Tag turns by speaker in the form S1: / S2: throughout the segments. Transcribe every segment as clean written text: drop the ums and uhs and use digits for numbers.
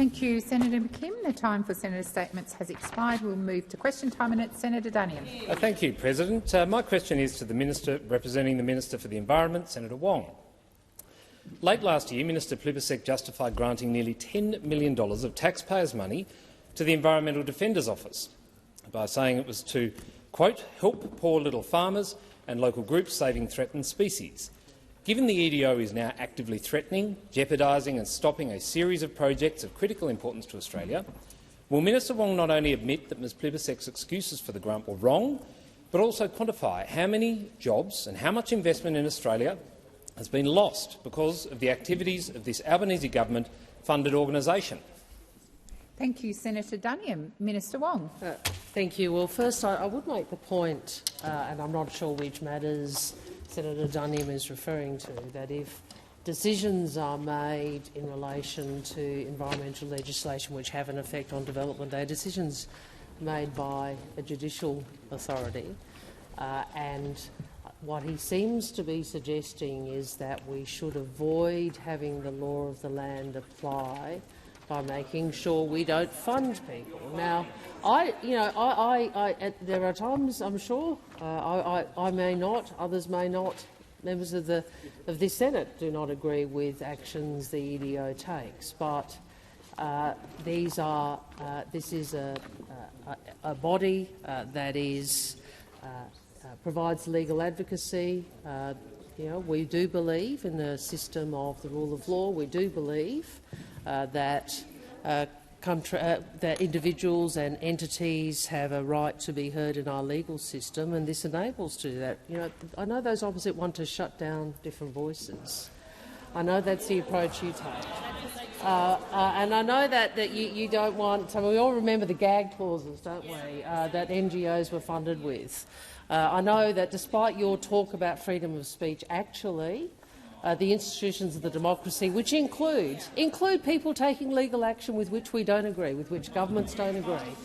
S1: Thank you, Senator McKim. The time for senator statements has expired. We'll move to question time, and it's Senator Duniam.
S2: Thank you, President. My question is to the Minister representing the Minister for the Environment, Senator Wong. Late last year, Minister Plibersek justified granting nearly $10 million of taxpayers' money to the Environmental Defenders Office by saying it was to, quote, help poor little farmers and local groups saving threatened species. Given the EDO is now actively threatening, jeopardising and stopping a series of projects of critical importance to Australia, will Minister Wong not only admit that Ms Plibersek's excuses for the grant were wrong, but also quantify how many jobs and how much investment in Australia has been lost because of the activities of this Albanese government-funded organisation?
S1: Thank you, Senator Duniam. Minister Wong.
S3: Thank you. Well, first, I would make the point, and I'm not sure which matters Senator Duniam is referring to, that if decisions are made in relation to environmental legislation which have an effect on development, they're decisions made by a judicial authority. And what he seems to be suggesting is that we should avoid having the law of the land apply by making sure we don't fund people. Now, there are times, I'm sure, I may not, others may not, members of this Senate do not agree with actions the EDO takes, but this is a body that provides legal advocacy. We do believe in the system of the rule of law. We do believe that individuals and entities have a right to be heard in our legal system, and this enables to do that. I know those opposite want to shut down different voices. I know that's the approach you take. And I know that you don't want— we all remember the gag clauses, don't we, that NGOs were funded with. I know that despite your talk about freedom of speech, actually the institutions of the democracy, which include people taking legal action with which we don't agree, with which governments don't agree,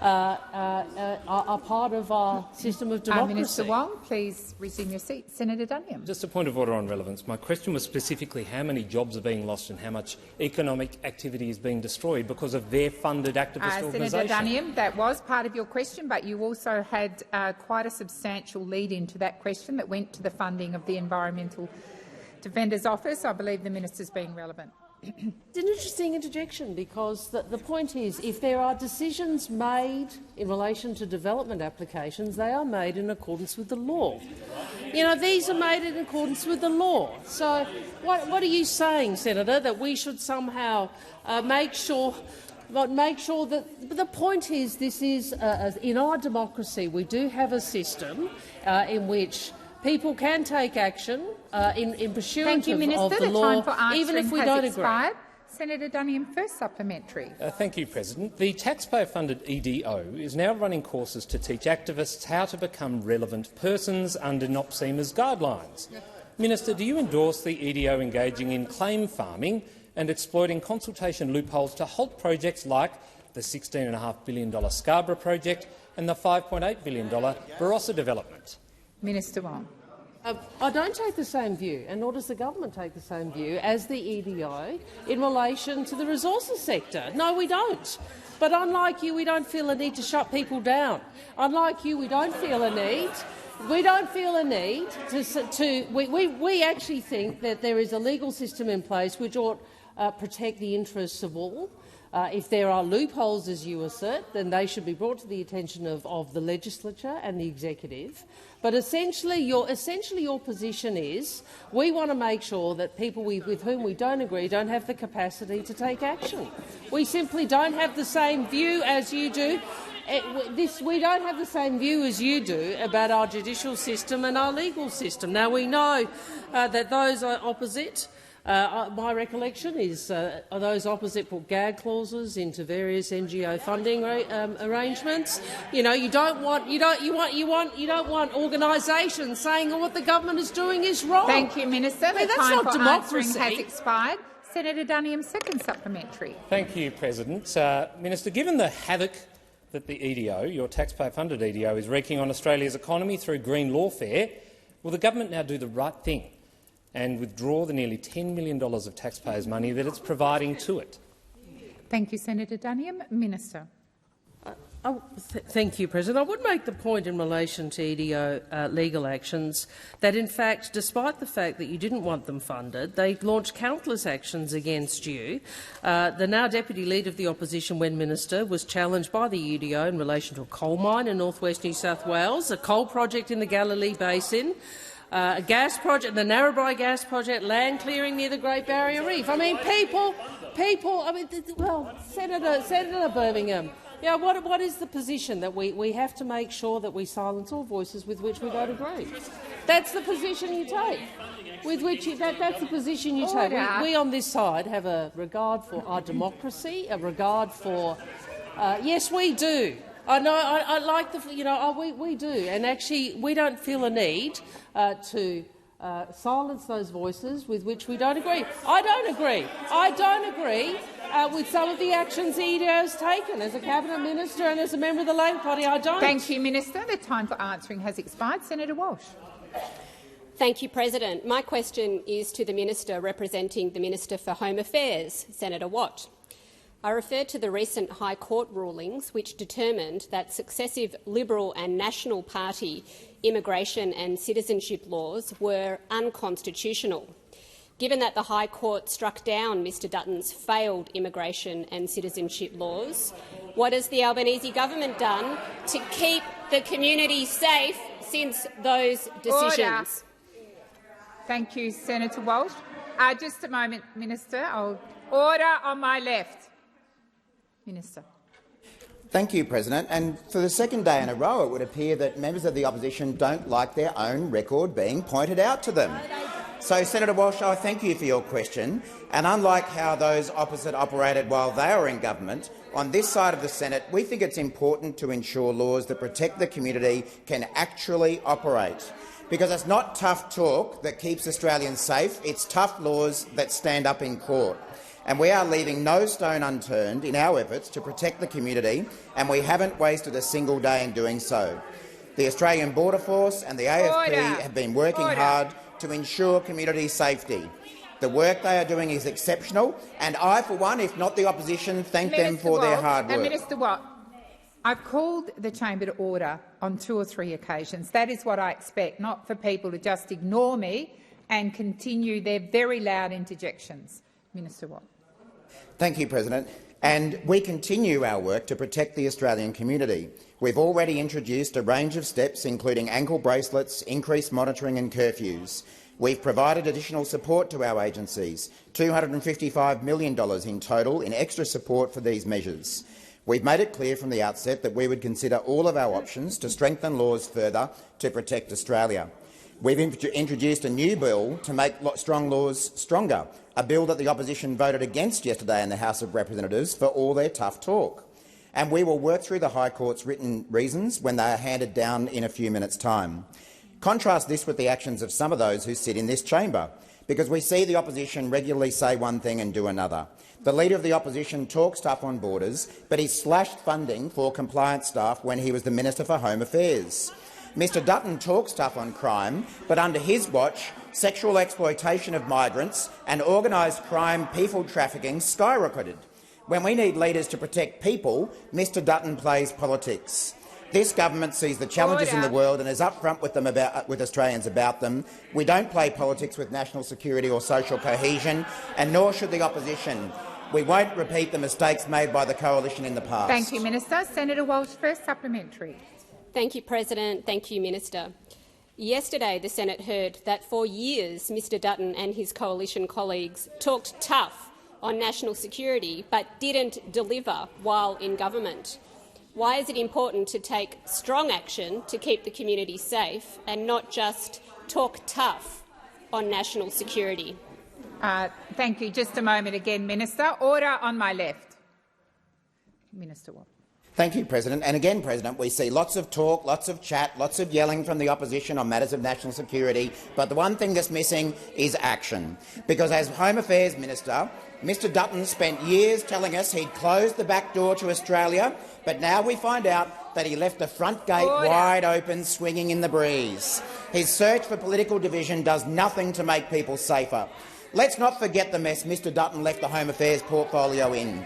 S3: are part of our system of democracy.
S1: Minister Wong, please resume your seat. Senator Duniam.
S2: Just a point of order on relevance. My question was specifically how many jobs are being lost and how much economic activity is being destroyed because of their funded activist organisation.
S1: Senator Duniam, that was part of your question, but you also had quite a substantial lead-in to that question that went to the funding of the Environmental Defenders Office. I believe the minister's being relevant.
S3: It's an interesting interjection because the point is, if there are decisions made in relation to development applications, they are made in accordance with the law. These are made in accordance with the law. So what are you saying, Senator, that we should somehow make sure that— the point is, this is in our democracy we do have a system in which people can take action in pursuance of the law, even if we don't agree.
S1: Senator Duniam, first supplementary.
S2: Thank you, President. The taxpayer-funded EDO is now running courses to teach activists how to become relevant persons under NOPSEMA's guidelines. Minister, do you endorse the EDO engaging in claim farming and exploiting consultation loopholes to halt projects like the $16.5 billion Scarborough project and the $5.8 billion Barossa development?
S1: Minister Wong.
S3: I don't take the same view, and nor does the government take the same view as the EDO in relation to the resources sector. No, we don't. But unlike you, we don't feel a need to shut people down. Unlike you, we don't feel a need. We don't feel a need to. We actually think that there is a legal system in place which ought protect the interests of all. If there are loopholes, as you assert, then they should be brought to the attention of the legislature and the executive. But essentially your position is we want to make sure that people with whom we don't agree don't have the capacity to take action. We simply don't have the same view as you do. We don't have the same view as you do about our judicial system and our legal system. Now, we know that those are opposite. My recollection is those opposite put gag clauses into various NGO funding arrangements. You don't want organisations saying what the government is doing is wrong.
S1: Thank you, Minister.
S3: I mean, that's not democracy.
S1: Has expired. Senator Duniam, second supplementary.
S2: Thank you, President. Minister, given the havoc that the EDO, your taxpayer-funded EDO, is wreaking on Australia's economy through green lawfare, will the government now do the right thing and withdraw the nearly $10 million of taxpayers' money that it's providing to it?
S1: Thank you, Senator Duniam. Minister.
S3: Thank you, President. I would make the point in relation to EDO legal actions that, in fact, despite the fact that you didn't want them funded, they launched countless actions against you. The now Deputy Leader of the Opposition, when Minister, was challenged by the EDO in relation to a coal mine in north-west New South Wales, a coal project in the Galilee Basin, a gas project, the Narrabri gas project, land clearing near the Great Barrier Reef. I mean, people. I mean, well, Senator Birmingham. Yeah, what is the position that we have to make sure that we silence all voices with which we don't agree? That's the position you take. With which that's the position you take. We on this side have a regard for our democracy, a regard for. Yes, we do. I know. I like the. We do, and actually, we don't feel a need to. Silence those voices with which we don't agree. I don't agree. I don't agree with some of the actions the EDO has taken as a Cabinet Minister and as a member of the Labor Party. I don't.
S1: Thank you, Minister. The time for answering has expired. Senator Walsh.
S4: Thank you, President. My question is to the Minister representing the Minister for Home Affairs, Senator Watt. I refer to the recent High Court rulings which determined that successive Liberal and National Party immigration and citizenship laws were unconstitutional. Given that the High Court struck down Mr Dutton's failed immigration and citizenship laws, what has the Albanese government done to keep the community safe since those decisions?
S1: Order. Thank you, Senator Walsh. Just a moment, Minister. Order on my left. Minister.
S5: Thank you, President. And for the second day in a row, it would appear that members of the opposition don't like their own record being pointed out to them. So, Senator Walsh, I thank you for your question. And unlike how those opposite operated while they were in government, on this side of the Senate, we think it's important to ensure laws that protect the community can actually operate. Because it's not tough talk that keeps Australians safe, it's tough laws that stand up in court. And we are leaving no stone unturned in our efforts to protect the community, and we haven't wasted a single day in doing so. The Australian Border Force and the AFP have been working hard to ensure community safety. The work they are doing is exceptional, and I, for one, if not the opposition, thank them for their hard work.
S1: Minister Watt, I've called the chamber to order on 2 or 3 occasions. That is what I expect, not for people to just ignore me and continue their very loud interjections. Minister Watt.
S5: Thank you, President. And we continue our work to protect the Australian community. We've already introduced a range of steps, including ankle bracelets, increased monitoring and curfews. We've provided additional support to our agencies, $255 million in total in extra support for these measures. We've made it clear from the outset that we would consider all of our options to strengthen laws further to protect Australia. We've introduced a new bill to make strong laws stronger, a bill that the opposition voted against yesterday in the House of Representatives for all their tough talk. And we will work through the High Court's written reasons when they are handed down in a few minutes' time. Contrast this with the actions of some of those who sit in this chamber, because we see the opposition regularly say one thing and do another. The Leader of the Opposition talks tough on borders, but he slashed funding for compliance staff when he was the Minister for Home Affairs. Mr Dutton talks tough on crime, but under his watch, sexual exploitation of migrants and organised crime, people trafficking skyrocketed. When we need leaders to protect people, Mr Dutton plays politics. This government sees the challenges in the world and is upfront with Australians about them. We don't play politics with national security or social cohesion, and nor should the opposition. We won't repeat the mistakes made by the coalition in the past.
S1: Thank you, Minister. Senator Walsh, first supplementary.
S4: Thank you, President. Thank you, Minister. Yesterday, the Senate heard that for years Mr Dutton and his coalition colleagues talked tough on national security but didn't deliver while in government. Why is it important to take strong action to keep the community safe and not just talk tough on national security?
S1: Thank you. Just a moment again, Minister. Order on my left. Minister Watt.
S5: Thank you, President. And again, President, we see lots of talk, lots of chat, lots of yelling from the opposition on matters of national security, but the one thing that's missing is action. Because as Home Affairs Minister, Mr Dutton spent years telling us he'd closed the back door to Australia, but now we find out that he left the front gate wide open, swinging in the breeze. His search for political division does nothing to make people safer. Let's not forget the mess Mr Dutton left the Home Affairs portfolio in.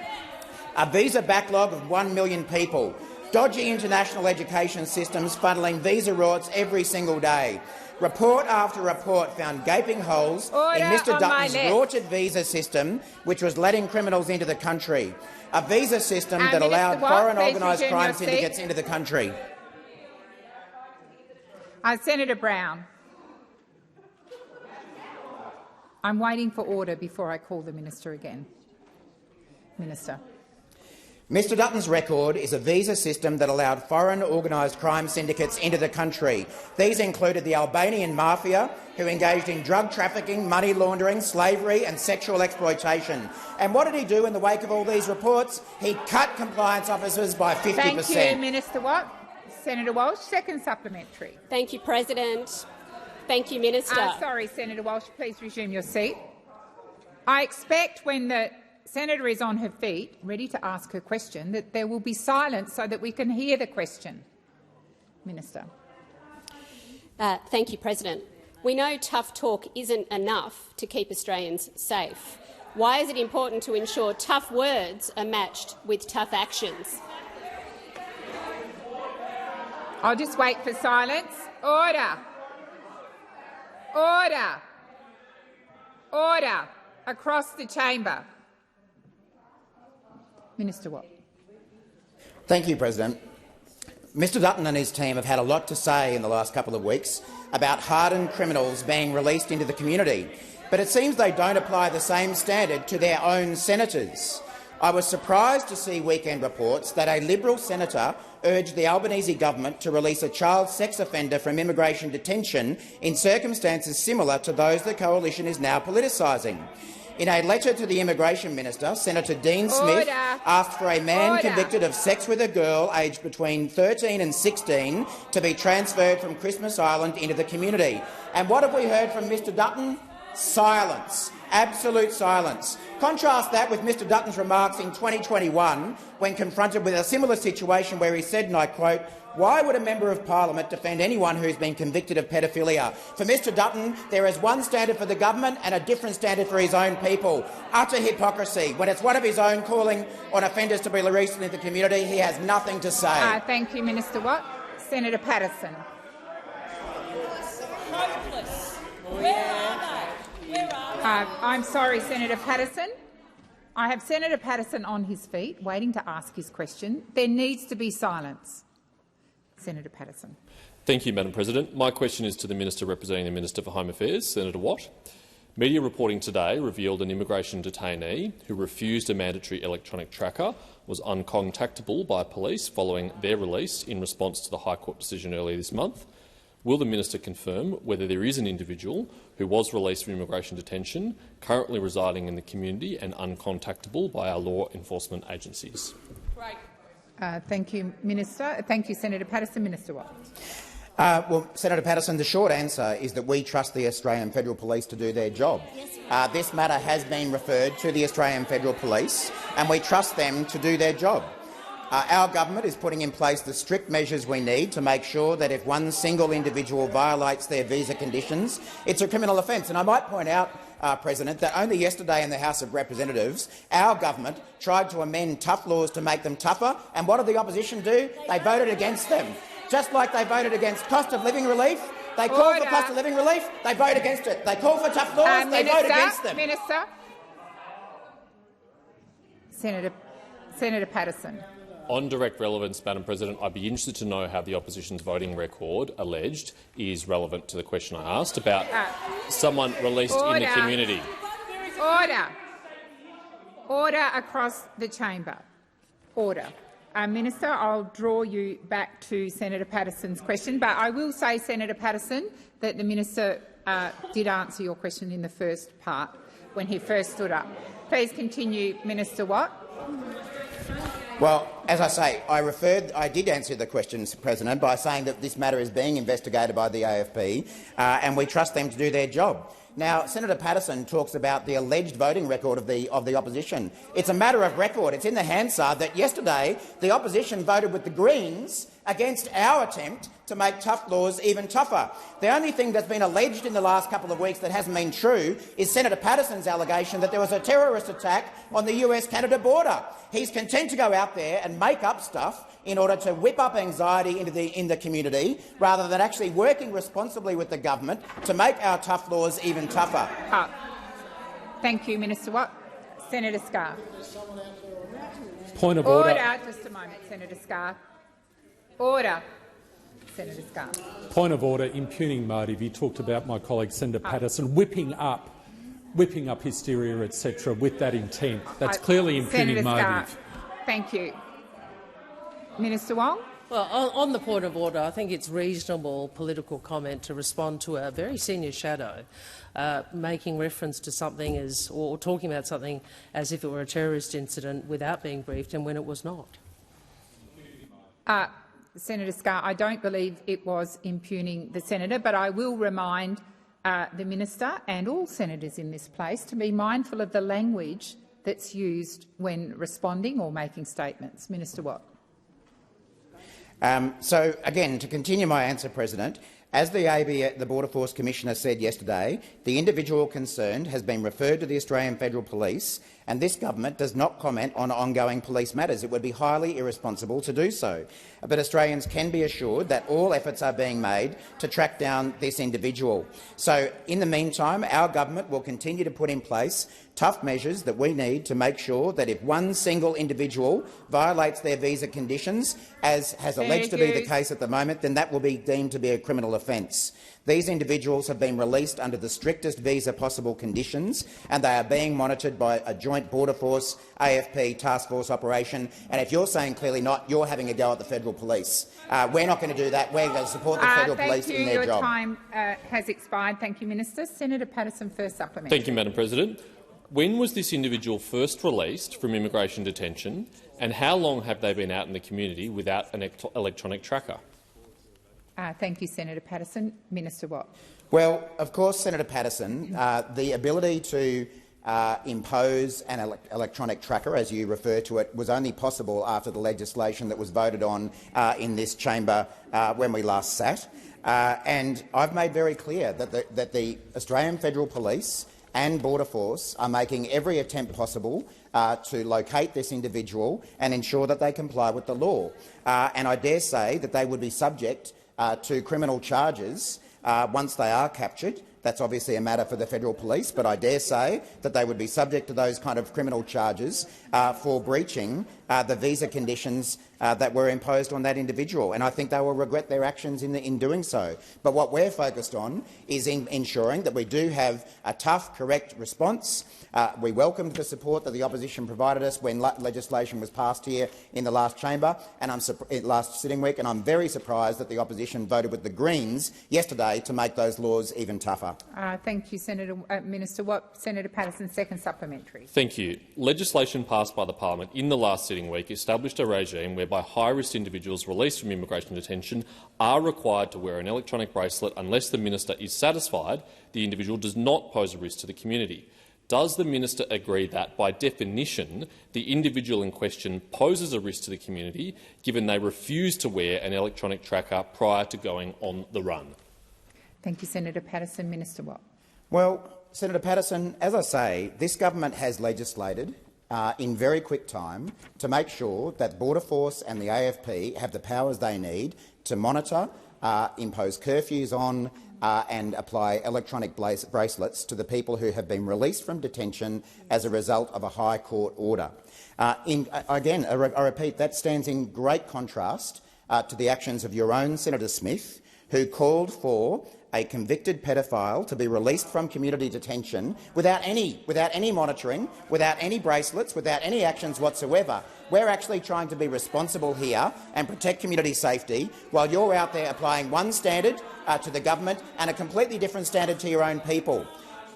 S5: a visa backlog of 1 million people, dodgy international education systems funneling visa routes every single day. Report after report found gaping holes in Mr Dutton's rorted visa system, which was letting criminals into the country. A visa system that allowed foreign organised crime syndicates into the country.
S1: Senator Brown. I'm waiting for order before I call the minister again. Minister.
S5: Mr Dutton's record is a visa system that allowed foreign organised crime syndicates into the country. These included the Albanian mafia, who engaged in drug trafficking, money laundering, slavery and sexual exploitation. And what did he do in the wake of all these reports? He cut compliance officers by 50%.
S1: Thank you, Minister Watt. Senator Walsh, second supplementary.
S4: Thank you, President. Thank you, Minister.
S1: Sorry, Senator Walsh, please resume your seat. I expect when the senator is on her feet, ready to ask her question, that there will be silence so that we can hear the question. Minister.
S4: Thank you, President. We know tough talk isn't enough to keep Australians safe. Why is it important to ensure tough words are matched with tough actions?
S1: I'll just wait for silence. Order. Order. Order. Across the chamber. Minister Watt.
S5: Thank you, President. Mr Dutton and his team have had a lot to say in the last couple of weeks about hardened criminals being released into the community, but it seems they don't apply the same standard to their own senators. I was surprised to see weekend reports that a Liberal senator urged the Albanese government to release a child sex offender from immigration detention in circumstances similar to those the coalition is now politicising. In a letter to the Immigration Minister, Senator Dean Smith asked for a man convicted of sex with a girl aged between 13 and 16 to be transferred from Christmas Island into the community. And what have we heard from Mr Dutton? Silence. Absolute silence. Contrast that with Mr Dutton's remarks in 2021 when confronted with a similar situation where he said, and I quote, "Why would a member of parliament defend anyone who's been convicted of pedophilia? For Mr Dutton, there is one standard for the government and a different standard for his own people. Utter hypocrisy. When it's one of his own calling on offenders to be released into the community, he has nothing to say."
S1: Thank you, Minister Watt. Senator Patterson.
S6: Hopeless. Where are they? Where are they?
S1: I'm sorry, Senator Patterson. I have Senator Patterson on his feet, waiting to ask his question. There needs to be silence. Senator Patterson.
S7: Thank you, Madam President. My question is to the Minister representing the Minister for Home Affairs, Senator Watt. Media reporting today revealed an immigration detainee who refused a mandatory electronic tracker was uncontactable by police following their release in response to the High Court decision earlier this month. Will the Minister confirm whether there is an individual who was released from immigration detention, currently residing in the community and uncontactable by our law enforcement agencies?
S1: Thank you, Minister. Thank you, Senator Patterson. Minister Watt.
S5: Well, Senator Patterson, the short answer is that we trust the Australian Federal Police to do their job. This matter has been referred to the Australian Federal Police, and we trust them to do their job. Our government is putting in place the strict measures we need to make sure that if one single individual violates their visa conditions, it's a criminal offence. And I might point out, President, that only yesterday in the House of Representatives, our government tried to amend tough laws to make them tougher, and what did the opposition do? They voted against them. Just like they voted against cost of living relief, they call for cost of living relief, they vote against it. They call for tough laws, they vote against them.
S1: Minister. Senator Patterson.
S7: On direct relevance, Madam President, I'd be interested to know how the opposition's voting record, alleged, is relevant to the question I asked about someone released in the community.
S1: Order. Order across the chamber. Order. Minister, I'll draw you back to Senator Patterson's question, but I will say, Senator Patterson, that the minister did answer your question in the first part when he first stood up. Please continue, Minister Watt.
S5: Well, as I say, I did answer the question, Mr President, by saying that this matter is being investigated by the AFP and we trust them to do their job. Now, Senator Patterson talks about the alleged voting record of the opposition. It's a matter of record. It's in the Hansard that yesterday the opposition voted with the Greens against our attempt to make tough laws even tougher. The only thing that's been alleged in the last couple of weeks that hasn't been true is Senator Patterson's allegation that there was a terrorist attack on the US-Canada border. He's content to go out there and make up stuff in order to whip up anxiety in the community, rather than actually working responsibly with the government to make our tough laws even tougher.
S1: Thank you, Minister Watt. Senator Scarr.
S8: Point of order.
S1: Just a moment, Senator Scarr. Order. Senator Scarr.
S8: Point of order. Impugning motive. You talked about my colleague Senator Patterson whipping up hysteria, etc., with that intent. That's clearly impugning
S1: Senator
S8: motive.
S1: Scarr. Thank you. Minister Wong.
S3: Well, on the point of order, I think it's reasonable political comment to respond to a very senior shadow making reference to something or talking about something as if it were a terrorist incident without being briefed, and when it was not.
S1: Senator Scarr, I don't believe it was impugning the senator, but I will remind the minister and all senators in this place to be mindful of the language that's used when responding or making statements. Minister Watt.
S5: So, again, to continue my answer, President, as the Border Force Commissioner said yesterday, the individual concerned has been referred to the Australian Federal Police, and this government does not comment on ongoing police matters. It would be highly irresponsible to do so. But Australians can be assured that all efforts are being made to track down this individual. So, in the meantime, our government will continue to put in place tough measures that we need to make sure that if one single individual violates their visa conditions, as has alleged to be the case at the moment, then that will be deemed to be a criminal offence. These individuals have been released under the strictest visa possible conditions, and they are being monitored by a joint Border Force AFP task force operation. And if you're saying clearly not, you're having a go at the Federal Police. We're not going to do that. We're going to support the Federal Police in their job.
S1: Your time has expired. Thank you, Minister. Senator Patterson, first supplementary.
S7: Thank you, Madam President. When was this individual first released from immigration detention, and how long have they been out in the community without an electronic tracker?
S1: Thank you, Senator Patterson. Minister Watt.
S5: Well, of course, Senator Patterson, the ability to impose an electronic tracker, as you refer to it, was only possible after the legislation that was voted on in this chamber when we last sat. And I've made very clear that the Australian Federal Police and Border Force are making every attempt possible to locate this individual and ensure that they comply with the law. And I dare say that they would be subject to criminal charges once they are captured. That's obviously a matter for the Federal Police, but I dare say that they would be subject to those kind of criminal charges for breaching the visa conditions that were imposed on that individual. And I think they will regret their actions in doing so. But what we're focused on is ensuring that we do have a tough, correct response. We welcomed the support that the opposition provided us when legislation was passed here in the last chamber and last sitting week, and I'm very surprised that the opposition voted with the Greens yesterday to make those laws even tougher.
S1: Thank you, Minister Watt. Senator Patterson, second supplementary.
S7: Thank you. Legislation passed by the parliament in the last sitting week established a regime whereby high-risk individuals released from immigration detention are required to wear an electronic bracelet unless the minister is satisfied the individual does not pose a risk to the community. Does the minister agree that, by definition, the individual in question poses a risk to the community, given they refuse to wear an electronic tracker prior to going on the run?
S1: Thank you, Senator Patterson. Minister Watt.
S5: Well, Senator Patterson, as I say, this government has legislated in very quick time to make sure that Border Force and the AFP have the powers they need to monitor, impose curfews on and apply electronic bracelets to the people who have been released from detention as a result of a High Court order. Again, I repeat, that stands in great contrast to the actions of your own Senator Smith, who called for a convicted pedophile to be released from community detention without any monitoring, without any bracelets, without any actions whatsoever. We're actually trying to be responsible here and protect community safety, while you're out there applying one standard to the government and a completely different standard to your own people.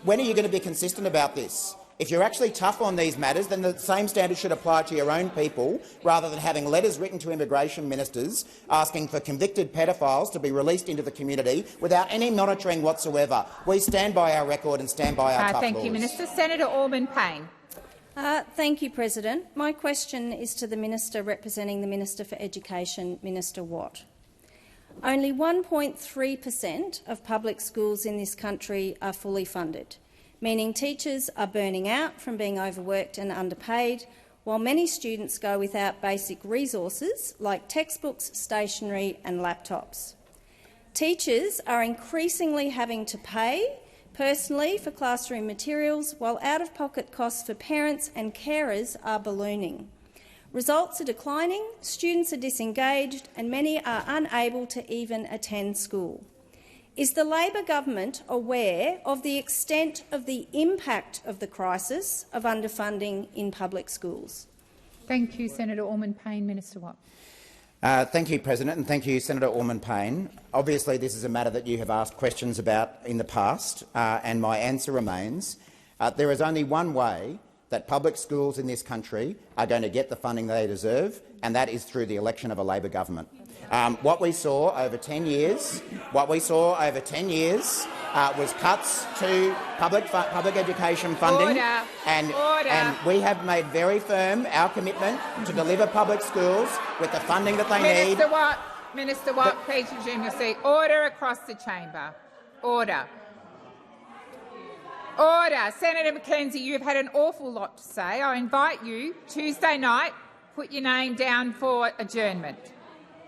S5: When are you going to be consistent about this? If you're actually tough on these matters, then the same standards should apply to your own people, rather than having letters written to immigration ministers asking for convicted pedophiles to be released into the community without any monitoring whatsoever. We stand by our record and stand by our tough
S1: Thank
S5: laws.
S1: you, Minister. Senator Orban-Payne.
S9: Thank you, President. My question is to the Minister representing the Minister for Education, Minister Watt. Only 1.3% of public schools in this country are fully funded, meaning teachers are burning out from being overworked and underpaid, while many students go without basic resources like textbooks, stationery and laptops. Teachers are increasingly having to pay personally for classroom materials, while out-of-pocket costs for parents and carers are ballooning. Results are declining, students are disengaged and many are unable to even attend school. Is the Labor government aware of the extent of the impact of the crisis of underfunding in public schools?
S1: Thank you, Senator Orban-Payne. Minister Watt.
S5: Thank you, President, and thank you, Senator Orban-Payne. Obviously, this is a matter that you have asked questions about in the past, and my answer remains there is only one way that public schools in this country are going to get the funding they deserve, and that is through the election of a Labor government. What we saw over 10 years, was cuts to public education funding, and we have made very firm our commitment to deliver public schools with the funding that they need.
S1: Minister Watt, please resume your seat. Order across the chamber. Order. Order. Senator McKenzie, you've had an awful lot to say. I invite you, Tuesday night, put your name down for adjournment.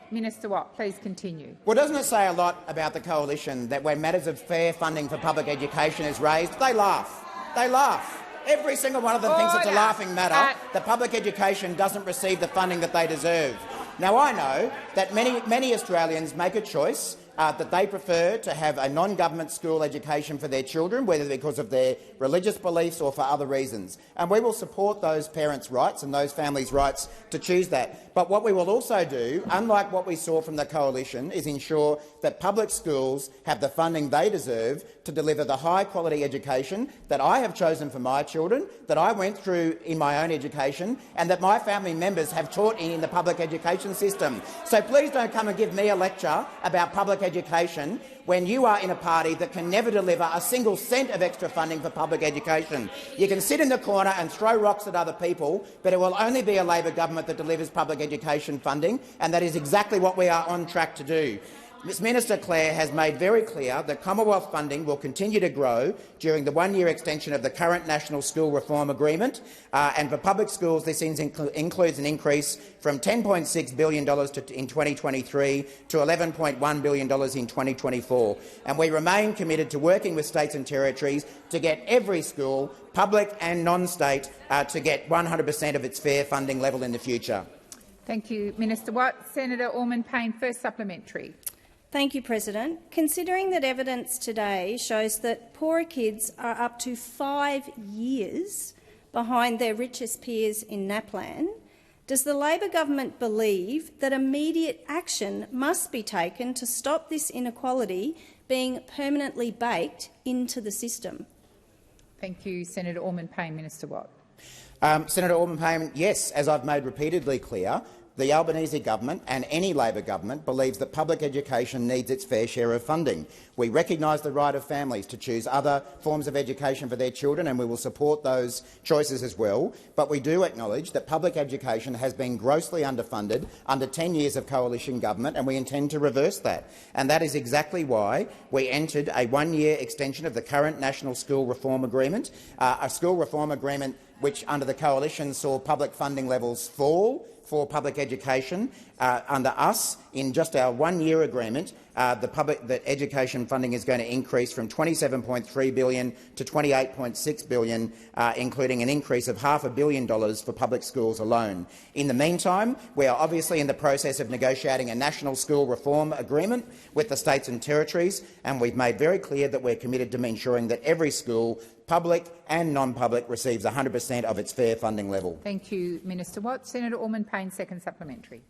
S1: Minister Watt, please continue.
S5: Well, doesn't it say a lot about the coalition that when matters of fair funding for public education is raised, they laugh? They laugh. Every single one of them thinks it's a laughing matter that public education doesn't receive the funding that they deserve. Now, I know that many Australians make a choice that they prefer to have a non-government school education for their children, whether because of their religious beliefs or for other reasons. And we will support those parents' rights and those families' rights to choose that. But what we will also do, unlike what we saw from the coalition, is ensure that public schools have the funding they deserve to deliver the high-quality education that I have chosen for my children, that I went through in my own education, and that my family members have taught in the public education system. So please don't come and give me a lecture about public education when you are in a party that can never deliver a single cent of extra funding for public education. You can sit in the corner and throw rocks at other people, but it will only be a Labor government that delivers public education funding, and that is exactly what we are on track to do. Ms Minister Clare has made very clear that Commonwealth funding will continue to grow during the one-year extension of the current National School Reform Agreement, and for public schools this includes an increase from $10.6 billion in 2023 to $11.1 billion in 2024. And we remain committed to working with states and territories to get every school, public and non-state, to get 100% of its fair funding level in the future.
S1: Thank you, Minister Watt. Senator Orban-Payne, first supplementary.
S9: Thank you, President. Considering that evidence today shows that poorer kids are up to 5 years behind their richest peers in NAPLAN, does the Labor government believe that immediate action must be taken to stop this inequality being permanently baked into the system?
S1: Thank you, Senator Orban-Payne. Minister Watt.
S5: Senator Orban-Payne, yes, as I've made repeatedly clear, the Albanese government and any Labor government believes that public education needs its fair share of funding. We recognise the right of families to choose other forms of education for their children, and we will support those choices as well. But we do acknowledge that public education has been grossly underfunded under 10 years of coalition government, and we intend to reverse that. And that is exactly why we entered a one-year extension of the current National School Reform Agreement, a school reform agreement which, under the coalition, saw public funding levels fall for public education. Under us, in just our one-year agreement, the education funding is going to increase from $27.3 billion to $28.6 billion, including an increase of $500 million for public schools alone. In the meantime, we are obviously in the process of negotiating a national school reform agreement with the states and territories, and we've made very clear that we're committed to ensuring that every school, public and non-public, receives 100% of its fair funding level.
S1: Thank you, Minister Watt. Senator Orban-Payne, second supplementary.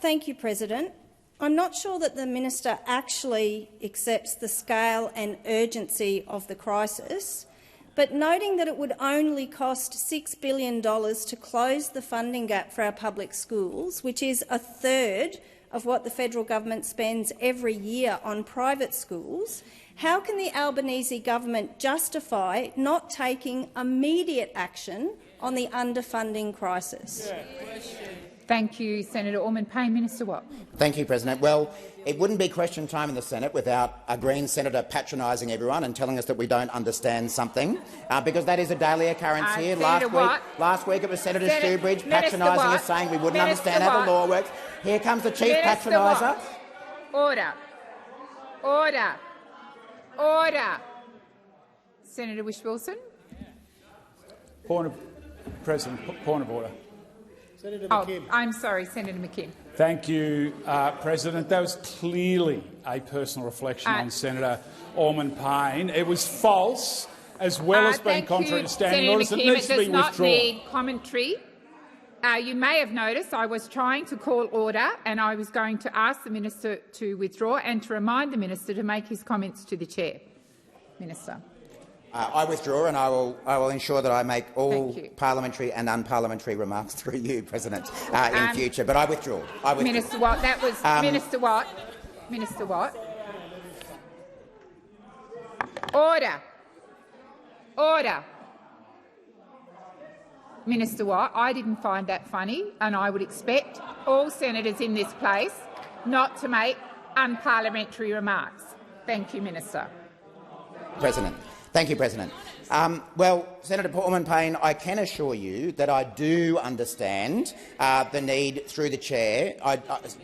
S9: Thank you, President. I'm not sure that the minister actually accepts the scale and urgency of the crisis, but noting that it would only cost $6 billion to close the funding gap for our public schools, which is a third of what the federal government spends every year on private schools, how can the Albanese government justify not taking immediate action on the underfunding crisis?
S1: Thank you, Senator Orman-Payne. Minister Watt.
S5: Thank you, President. Well, it wouldn't be question time in the Senate without a Green senator patronising everyone and telling us that we don't understand something, because that is a daily occurrence here. Last week it was Senator Shoebridge patronising us, saying we wouldn't understand how the law works. Here comes the chief patroniser.
S1: Order. Order. Order. Senator Whish-Wilson.
S10: Point of order.
S1: Senator McKim. I'm sorry, Senator McKim.
S10: Thank you, President. That was clearly a personal reflection on Senator Orman-Payne. It was false, as well as being contrary to standing orders. It needs to be withdrawn. It does not need commentary. You may have noticed I was trying to call order, and I was going to ask the minister to withdraw and to remind the minister to make his comments to the chair. Minister.
S5: I withdraw, and I will ensure that I make all parliamentary and unparliamentary remarks through you, President, in future. But I withdraw.
S1: Minister Watt, that was Minister Watt. Minister Watt. Order. Order. Minister Watt, I didn't find that funny, and I would expect all senators in this place not to make unparliamentary remarks. Thank you, Minister.
S5: President. Thank you, President. Well, Senator Orman-Payne, I can assure you that I do understand the need through the chair.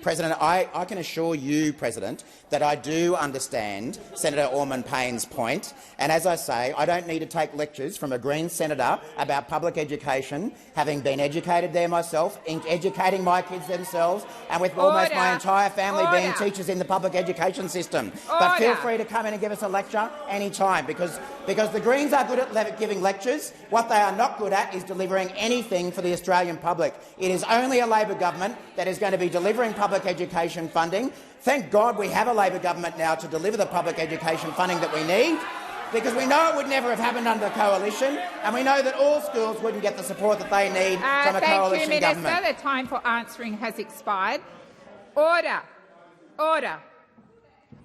S5: President, I can assure you, President, that I do understand Senator Orman-Payne's point. And as I say, I don't need to take lectures from a Green senator about public education, having been educated there myself, educating my kids themselves, and with almost my entire family being teachers in the public education system. But feel free to come in and give us a lecture any time, because the Greens are good at giving lectures. What they are not good at is delivering anything for the Australian public. It is only a Labor government that is going to be delivering public education funding. Thank God we have a Labor government now to deliver the public education funding that we need, because we know it would never have happened under the coalition, and we know that all schools wouldn't get the support that they need from a coalition government.
S1: Thank you, Minister. The time for answering has expired. Order. Order.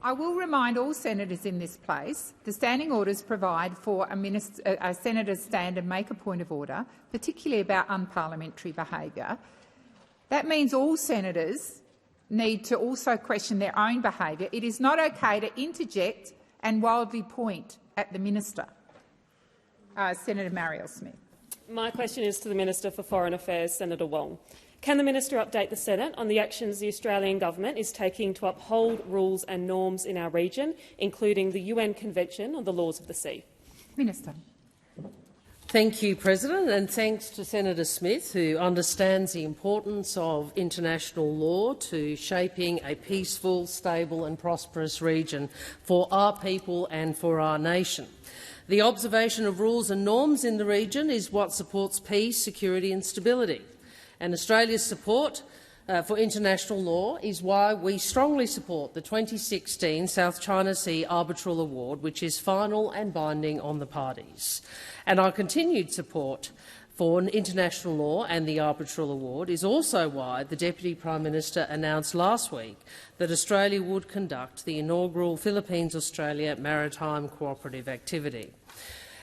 S1: I will remind all senators in this place the standing orders provide for a senator to stand and make a point of order, particularly about unparliamentary behaviour. That means all senators need to also question their own behaviour. It is not okay to interject and wildly point at the minister. Senator Marielle Smith.
S6: My question is to the Minister for Foreign Affairs, Senator Wong. Can the minister update the Senate on the actions the Australian government is taking to uphold rules and norms in our region, including the UN Convention on the Laws of the Sea?
S1: Minister.
S3: Thank you, President, and thanks to Senator Smith, who understands the importance of international law to shaping a peaceful, stable and prosperous region for our people and for our nation. The observation of rules and norms in the region is what supports peace, security and stability. And Australia's support for international law is why we strongly support the 2016 South China Sea Arbitral Award, which is final and binding on the parties. And our continued support for international law and the Arbitral Award is also why the Deputy Prime Minister announced last week that Australia would conduct the inaugural Philippines-Australia Maritime Cooperative Activity.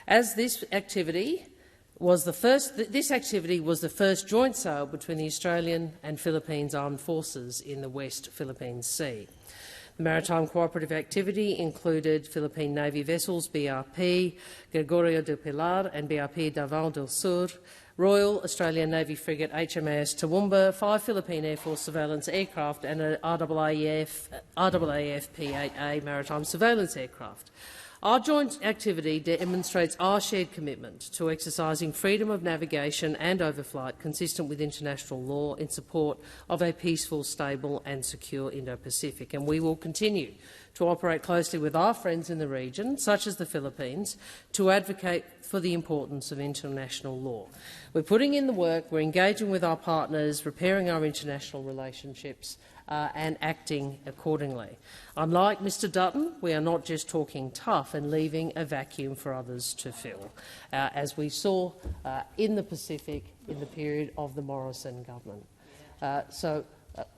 S3: As this activity was the first joint sail between the Australian and Philippines Armed Forces in the West Philippine Sea. The maritime cooperative activity included Philippine Navy vessels BRP Gregorio del Pilar and BRP Davao del Sur, Royal Australian Navy frigate HMAS Toowoomba, 5 Philippine Air Force surveillance aircraft and an RAAF P-8A maritime surveillance aircraft. Our joint activity demonstrates our shared commitment to exercising freedom of navigation and overflight consistent with international law in support of a peaceful, stable and secure Indo-Pacific, and we will continue to operate closely with our friends in the region, such as the Philippines, to advocate for the importance of international law. We're putting in the work, we're engaging with our partners, repairing our international relationships and acting accordingly. Unlike Mr Dutton, we are not just talking tough and leaving a vacuum for others to fill, as we saw in the Pacific in the period of the Morrison government.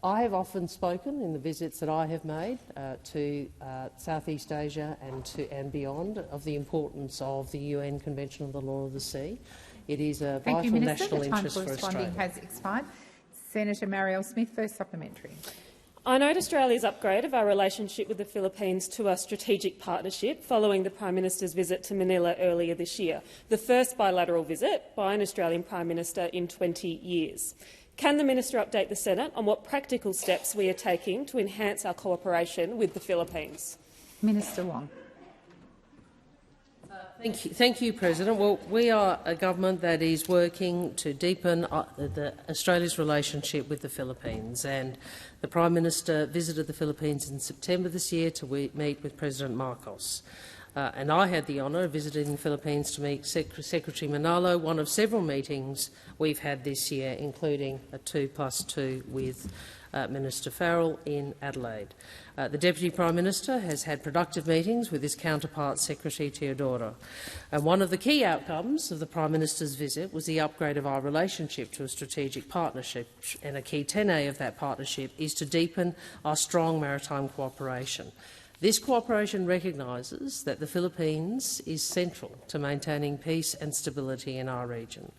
S3: I have often spoken in the visits that I have made to Southeast Asia and beyond of the importance of the UN Convention on the Law of the Sea. It is a vital national interest for Australia.
S1: The time for responding has expired. Senator Marielle Smith, first supplementary.
S6: I note Australia's upgrade of our relationship with the Philippines to a strategic partnership following the Prime Minister's visit to Manila earlier this year, the first bilateral visit by an Australian Prime Minister in 20 years. Can the Minister update the Senate on what practical steps we are taking to enhance our cooperation with the Philippines?
S1: Minister Wong.
S3: Thank you, President. Well, we are a government that is working to deepen Australia's relationship with the Philippines, and the Prime Minister visited the Philippines in September this year to meet with President Marcos. And I had the honour of visiting the Philippines to meet Secretary Manalo, one of several meetings we've had this year, including a 2+2 with Minister Farrell in Adelaide. The Deputy Prime Minister has had productive meetings with his counterpart, Secretary Teodoro. And one of the key outcomes of the Prime Minister's visit was the upgrade of our relationship to a strategic partnership, and a key tenet of that partnership is to deepen our strong maritime cooperation. This cooperation recognises that the Philippines is central to maintaining peace and stability in our region.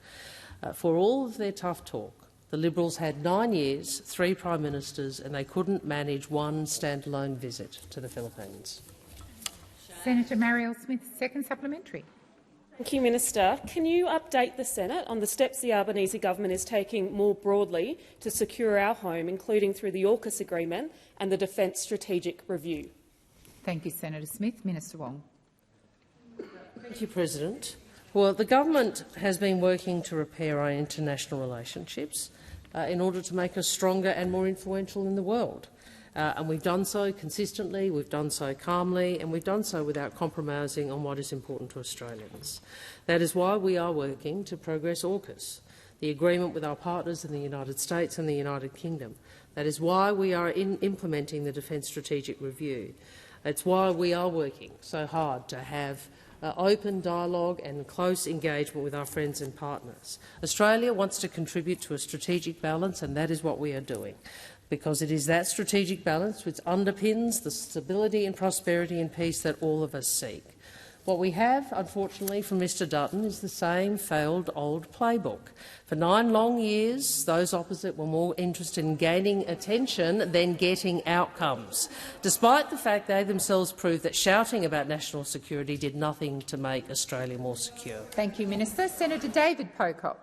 S3: For all of their tough talk, the Liberals had 9 years, 3 Prime Ministers, and they couldn't manage one standalone visit to the Philippines.
S1: Senator Marielle Smith, second supplementary.
S6: Thank you, Minister. Can you update the Senate on the steps the Albanese government is taking more broadly to secure our home, including through the AUKUS agreement and the Defence Strategic Review?
S1: Thank you, Senator Smith. Minister Wong.
S3: Thank you, President. Well, the government has been working to repair our international relationships in order to make us stronger and more influential in the world. And we've done so consistently, we've done so calmly, and we've done so without compromising on what is important to Australians. That is why we are working to progress AUKUS, the agreement with our partners in the United States and the United Kingdom. That is why we are implementing the Defence Strategic Review. That's why we are working so hard to have open dialogue and close engagement with our friends and partners. Australia wants to contribute to a strategic balance, and that is what we are doing, because it is that strategic balance which underpins the stability and prosperity and peace that all of us seek. What we have, unfortunately, from Mr Dutton is the same failed old playbook. For 9 long years, those opposite were more interested in gaining attention than getting outcomes, despite the fact they themselves proved that shouting about national security did nothing to make Australia more secure.
S1: Thank you, Minister. Senator David Pocock.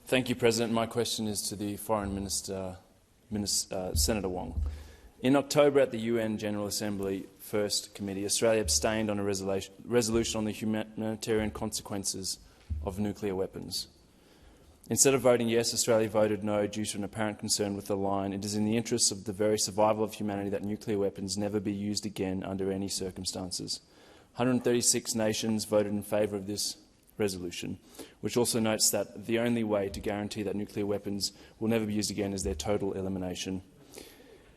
S11: Thank you, President. My question is to the Foreign Minister, Senator Wong. In October at the UN General Assembly First Committee, Australia abstained on a resolution on the humanitarian consequences of nuclear weapons. Instead of voting yes, Australia voted no due to an apparent concern with the line, "It is in the interests of the very survival of humanity that nuclear weapons never be used again under any circumstances." 136 nations voted in favour of this resolution, which also notes that the only way to guarantee that nuclear weapons will never be used again is their total elimination.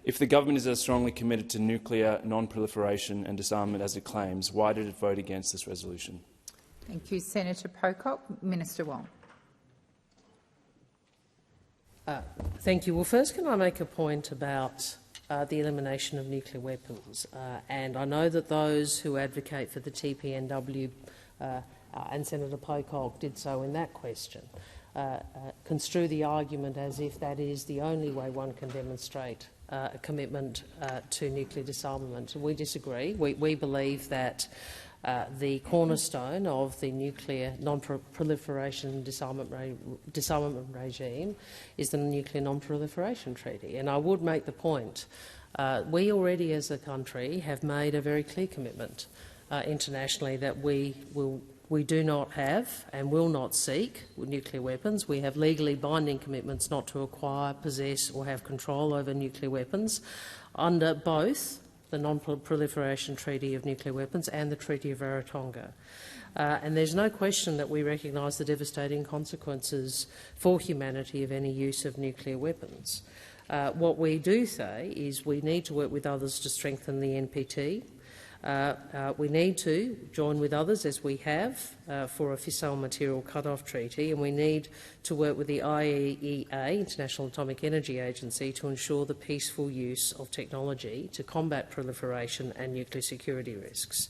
S11: If the government is as strongly committed to nuclear non-proliferation and disarmament as it claims, why did it vote against this resolution?
S1: Thank you, Senator Pocock. Minister Wong.
S3: Thank you. Well, first, can I make a point about the elimination of nuclear weapons? And I know that those who advocate for the TPNW and Senator Pocock did so in that question, construe the argument as if that is the only way one can demonstrate a commitment to nuclear disarmament. We disagree. We believe that the cornerstone of the nuclear non-proliferation disarmament regime is the Nuclear Non-Proliferation Treaty. And I would make the point, we already as a country have made a very clear commitment internationally that we will We do not have and will not seek nuclear weapons. We have legally binding commitments not to acquire, possess or have control over nuclear weapons under both the Non-Proliferation Treaty of Nuclear Weapons and the Treaty of Rarotonga. And there's no question that we recognise the devastating consequences for humanity of any use of nuclear weapons. What we do say is we need to work with others to strengthen the NPT. We need to join with others, as we have, for a fissile material cut-off treaty, and we need to work with the IAEA, International Atomic Energy Agency, to ensure the peaceful use of technology to combat proliferation and nuclear security risks.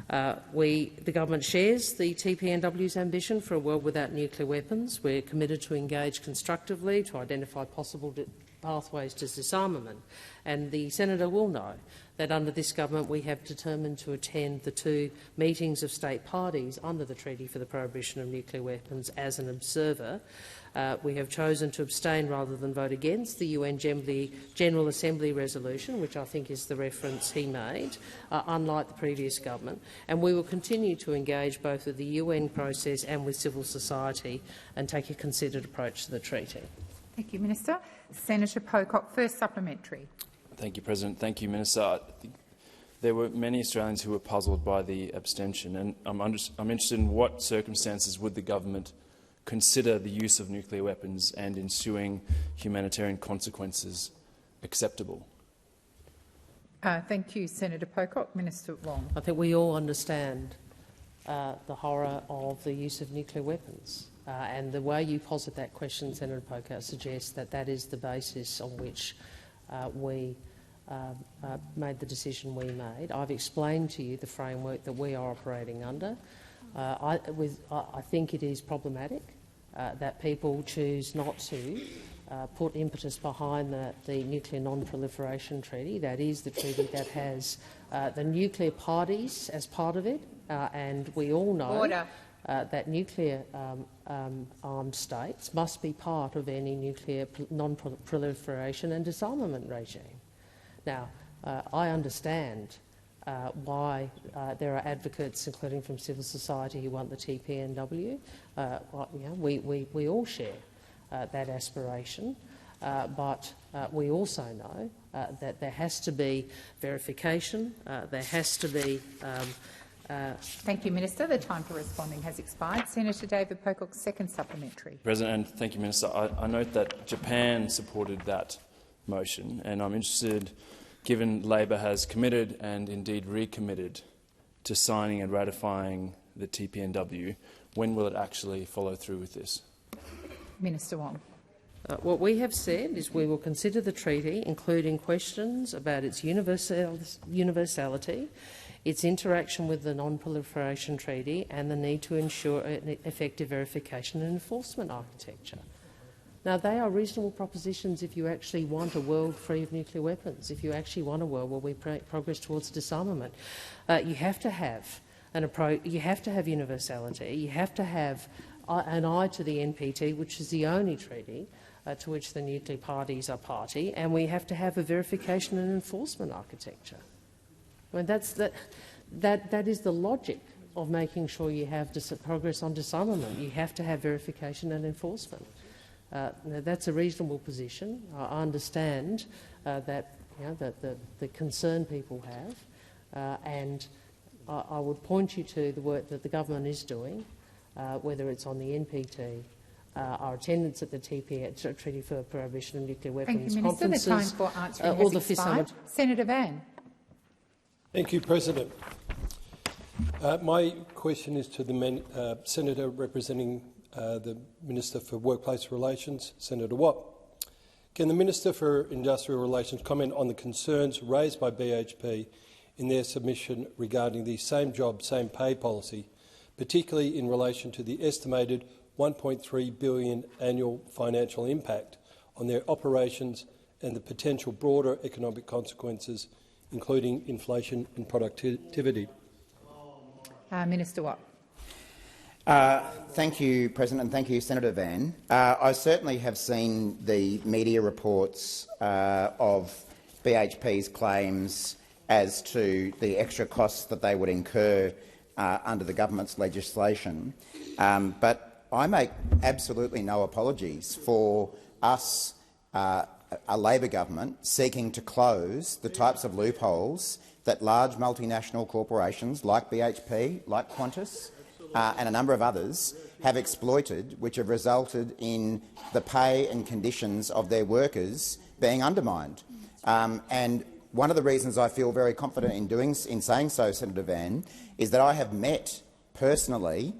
S3: The government shares the TPNW's ambition for a world without nuclear weapons. We're committed to engage constructively to identify possible pathways to disarmament, and the senator will know that under this government we have determined to attend the 2 meetings of state parties under the Treaty for the Prohibition of Nuclear Weapons as an observer. We have chosen to abstain rather than vote against the UN General Assembly resolution, which I think is the reference he made, unlike the previous government, and we will continue to engage both with the UN process and with civil society and take a considered approach to the treaty.
S1: Thank you, Minister. Senator Pocock, first supplementary.
S11: Thank you, President. Thank you, Minister. There were many Australians who were puzzled by the abstention, and I'm interested in what circumstances would the government consider the use of nuclear weapons and ensuing humanitarian consequences acceptable?
S1: Thank you, Senator Pocock. Minister Wong.
S3: I think we all understand the horror of the use of nuclear weapons. And the way you posit that question, Senator Pocock, suggests that that is the basis on which we made the decision we made. I've explained to you the framework that we are operating under. I think it is problematic that people choose not to put impetus behind the Nuclear Non-Proliferation Treaty. That is the treaty that has the nuclear parties as part of it, and we all know that nuclear armed states must be part of any nuclear non-proliferation and disarmament regime. Now, I understand why there are advocates, including from civil society, who want the TPNW. We all share that aspiration, but we also know that there has to be verification, there has to be
S1: Thank you, Minister. The time for responding has expired. Senator David Pocock, second supplementary.
S11: President, and thank you, Minister. I note that Japan supported that motion, and I'm interested, given Labor has committed and indeed recommitted to signing and ratifying the TPNW, when will it actually follow through with this?
S1: Minister Wong.
S3: What we have said is we will consider the treaty, including questions about its universality, its interaction with the Non-Proliferation Treaty and the need to ensure an effective verification and enforcement architecture. Now, they are reasonable propositions if you actually want a world free of nuclear weapons, if you actually want a world where we progress towards disarmament. You have to have an approach, you have to have universality, you have to have an eye to the NPT, which is the only treaty to which the nuclear parties are party, and we have to have a verification and enforcement architecture. I mean, that is the logic of making sure you have progress on disarmament. You have to have verification and enforcement. Now, that's a reasonable position. I understand that the concern people have, and I would point you to the work that the government is doing, whether it's on the NPT, our attendance at the Treaty for Prohibition of Nuclear Weapons conferences,
S1: the time for answering has expired. Senator Van.
S12: Thank you, President. My question is to the Senator representing the Minister for Workplace Relations, Senator Watt. Can the Minister for Industrial Relations comment on the concerns raised by BHP in their submission regarding the same job, same pay policy, particularly in relation to the estimated $1.3 billion annual financial impact on their operations and the potential broader economic consequences, including inflation and productivity?
S1: Minister Watt.
S5: Thank you, President, and thank you, Senator Van. I certainly have seen the media reports of BHP's claims as to the extra costs that they would incur under the government's legislation. But I make absolutely no apologies for us, a Labor government, seeking to close the types of loopholes that large multinational corporations like BHP, like Qantas and a number of others have exploited, which have resulted in the pay and conditions of their workers being undermined. And one of the reasons I feel very confident in saying so, Senator Van, is that I have met personally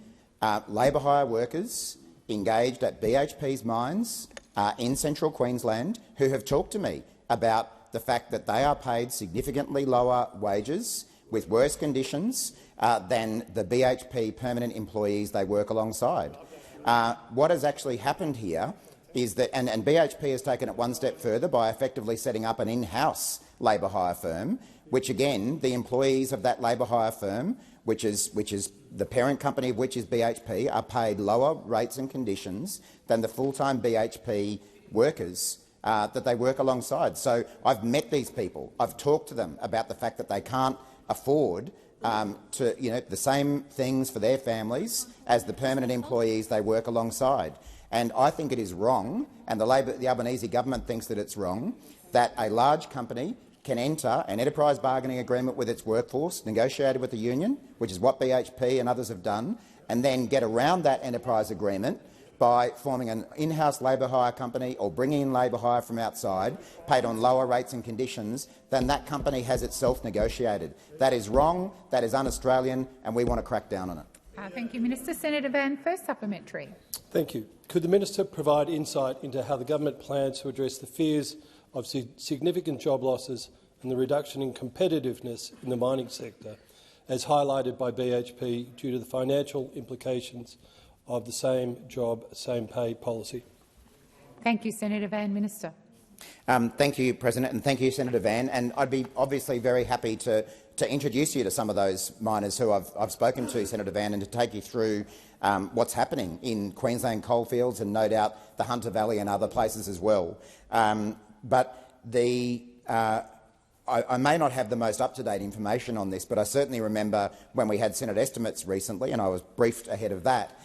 S5: labour hire workers engaged at BHP's mines in central Queensland who have talked to me about the fact that they are paid significantly lower wages with worse conditions than the BHP permanent employees they work alongside. What has actually happened here is that, and BHP has taken it one step further by effectively setting up an in-house labour hire firm, which again the employees of that labour hire firm, which is the parent company of which is BHP, are paid lower rates and conditions than the full-time BHP workers that they work alongside. So I've met these people. I've talked to them about the fact that they can't afford the same things for their families as the permanent employees they work alongside. And I think it is wrong, and the Albanese government thinks that it's wrong, that a large company can enter an enterprise bargaining agreement with its workforce, negotiated with the union, which is what BHP and others have done, and then get around that enterprise agreement by forming an in-house labour hire company or bringing in labour hire from outside, paid on lower rates and conditions than that company has itself negotiated. That is wrong, that is un-Australian, and we want to crack down on it.
S1: Thank you, Minister. Senator Van, first supplementary.
S12: Thank you. Could the minister provide insight into how the government plans to address the fears of significant job losses and the reduction in competitiveness in the mining sector, as highlighted by BHP due to the financial implications of the same job, same pay policy?
S1: Thank you, Senator Van. Minister.
S5: Thank you, President, and thank you, Senator Van. And I'd be obviously very happy to introduce you to some of those miners who I've spoken to, Senator Van, and to take you through what's happening in Queensland coalfields and no doubt the Hunter Valley and other places as well. But I may not have the most up-to-date information on this, but I certainly remember when we had Senate estimates recently, and I was briefed ahead of that.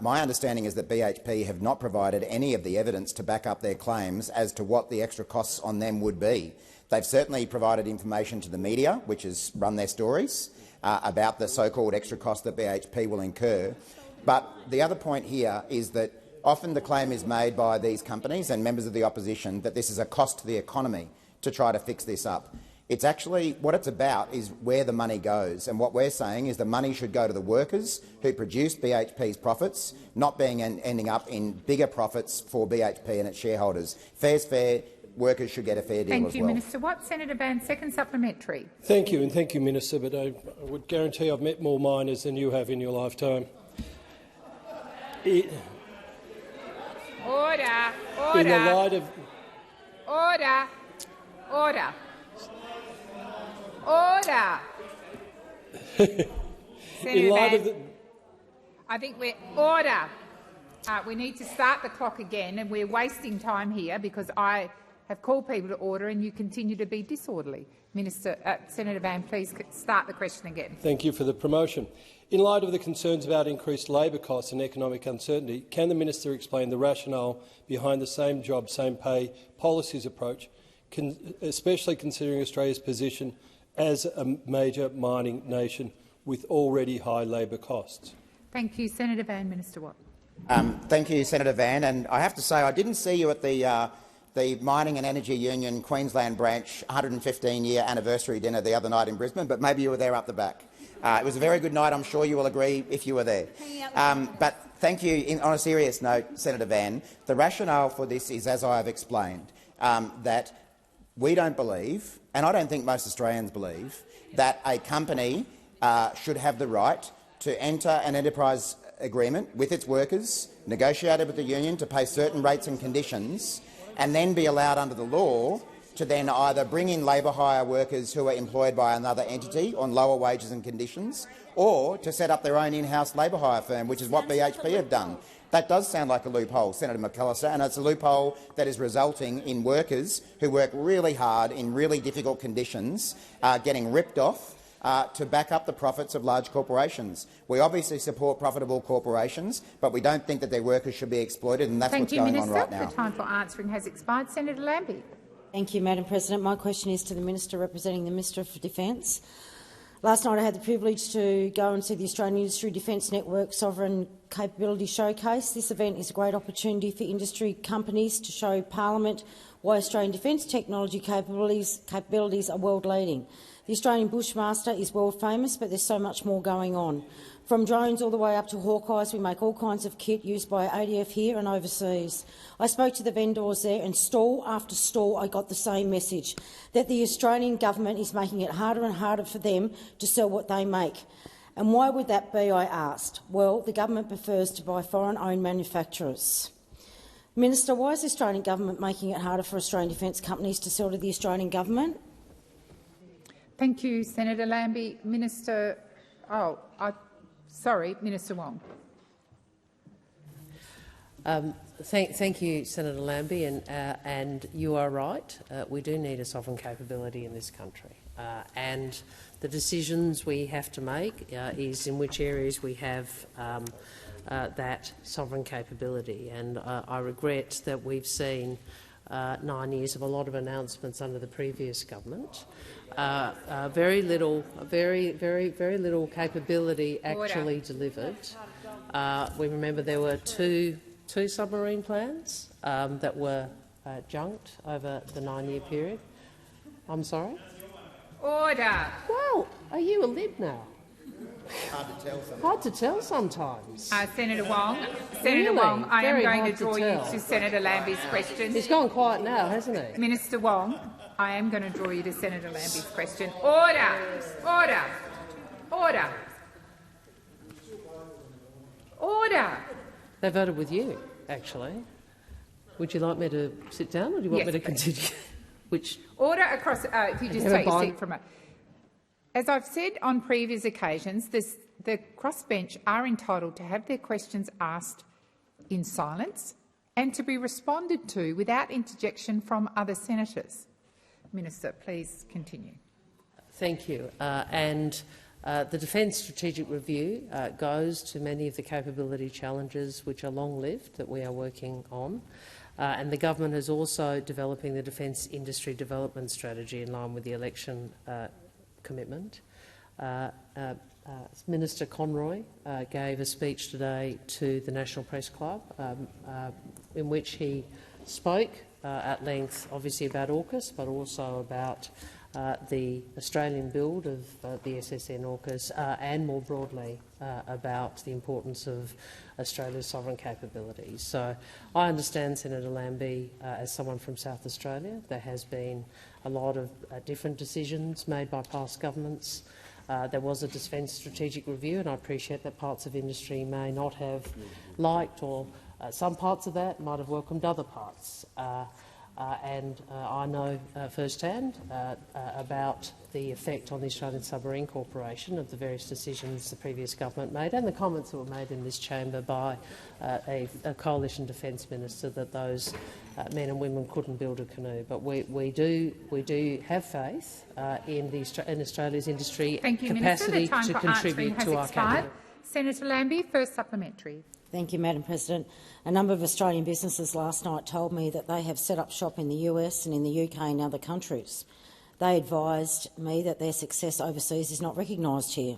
S5: My understanding is that BHP have not provided any of the evidence to back up their claims as to what the extra costs on them would be. They've certainly provided information to the media, which has run their stories, about the so-called extra costs that BHP will incur. But the other point here is that often the claim is made by these companies and members of the opposition that this is a cost to the economy to try to fix this up. It's actually what it's about is where the money goes, and what we're saying is the money should go to the workers who produce BHP's profits, not ending up in bigger profits for BHP and its shareholders. Fair's fair. Workers should get a fair deal as well.
S1: Thank you, Minister Watt. Senator Van, second supplementary.
S12: Thank you, and thank you, Minister. But I would guarantee I've met more miners than you have in your lifetime.
S1: Order.
S12: In the light of
S1: Order. Order. Order.
S12: in light of the
S1: I think we're order. We need to start the clock again, and we're wasting time here because I have called people to order and you continue to be disorderly. Senator Van, please start the question again.
S12: Thank you for the promotion. In light of the concerns about increased labour costs and economic uncertainty, can the minister explain the rationale behind the same job, same pay policies approach, especially considering Australia's position as a major mining nation with already high labour costs?
S1: Thank you, Senator Van. Minister Watt.
S5: Thank you, Senator Van. And I have to say I didn't see you at the Mining and Energy Union Queensland branch 115-year anniversary dinner the other night in Brisbane, but maybe you were there up the back. It was a very good night. I'm sure you will agree if you were there. But thank you. On a serious note, Senator Van, the rationale for this is, as I have explained, that we don't believe, and I don't think most Australians believe, that a company should have the right to enter an enterprise agreement with its workers, negotiated with the union to pay certain rates and conditions, and then be allowed under the law to then either bring in labour hire workers who are employed by another entity on lower wages and conditions, or to set up their own in-house labour hire firm, which is what BHP have done. That does sound like a loophole, Senator McAllister, and it's a loophole that is resulting in workers who work really hard in really difficult conditions getting ripped off to back up the profits of large corporations. We obviously support profitable corporations, but we don't think that their workers should be exploited, and that's what's going on right now.
S1: The time for answering has expired. Senator Lambie.
S13: Thank you, Madam President. My question is to the Minister representing the Minister for Defence. Last night I had the privilege to go and see the Australian Industry Defence Network Sovereign Capability Showcase. This event is a great opportunity for industry companies to show Parliament why Australian defence technology capabilities are world-leading. The Australian Bushmaster is world-famous, but there's so much more going on. From drones all the way up to Hawkeyes, we make all kinds of kit used by ADF here and overseas. I spoke to the vendors there, and stall after stall I got the same message, that the Australian government is making it harder and harder for them to sell what they make. And why would that be, I asked? Well, the government prefers to buy foreign-owned manufacturers. Minister, why is the Australian government making it harder for Australian defence companies to sell to the Australian government?
S1: Thank you, Senator Lambie. Minister Minister Wong.
S3: Thank you, Senator Lambie, and you are right. We do need a sovereign capability in this country, and the decisions we have to make is in which areas we have that sovereign capability. And I regret that we've seen 9 years of a lot of announcements under the previous government. Very little capability actually delivered. We remember there were two submarine plans that were junked over the 9-year period. I'm sorry?
S1: Order.
S3: Well, are you a lib now? Hard to tell sometimes.
S1: Senator Wong.
S3: Really?
S1: Wong, I am going to
S3: hard
S1: draw
S3: to
S1: you
S3: tell.
S1: to Senator Lambie's question.
S3: He's gone quiet now, hasn't he?
S1: Minister Wong, I am going to draw you to Senator Lambie's question. Order! Order! Order! Order!
S3: They voted with you, actually. Would you like me to sit down, or do you want me to continue?
S1: Order across. If you just take a seat from it. As I've said on previous occasions, the crossbench are entitled to have their questions asked in silence and to be responded to without interjection from other senators. Minister, please continue.
S3: Thank you. The Defence Strategic Review goes to many of the capability challenges which are long-lived that we are working on. And the government is also developing the Defence Industry Development Strategy in line with the election commitment. Minister Conroy gave a speech today to the National Press Club in which he spoke at length, obviously about AUKUS, but also about the Australian build of the SSN AUKUS and more broadly about the importance of Australia's sovereign capabilities. So I understand, Senator Lambie, as someone from South Australia, there has been a lot of different decisions made by past governments. There was a Defence Strategic Review, and I appreciate that parts of industry may not have liked, or some parts of that might have welcomed other parts. I know firsthand about the effect on the Australian Submarine Corporation of the various decisions the previous government made and the comments that were made in this chamber by a coalition defence minister that those men and women couldn't build a canoe. But we do have faith in Australia's industry capacity to contribute to our capital.
S1: Senator Lambie, first supplementary.
S13: Thank you, Madam President. A number of Australian businesses last night told me that they have set up shop in the US and in the UK and other countries. They advised me that their success overseas is not recognised here,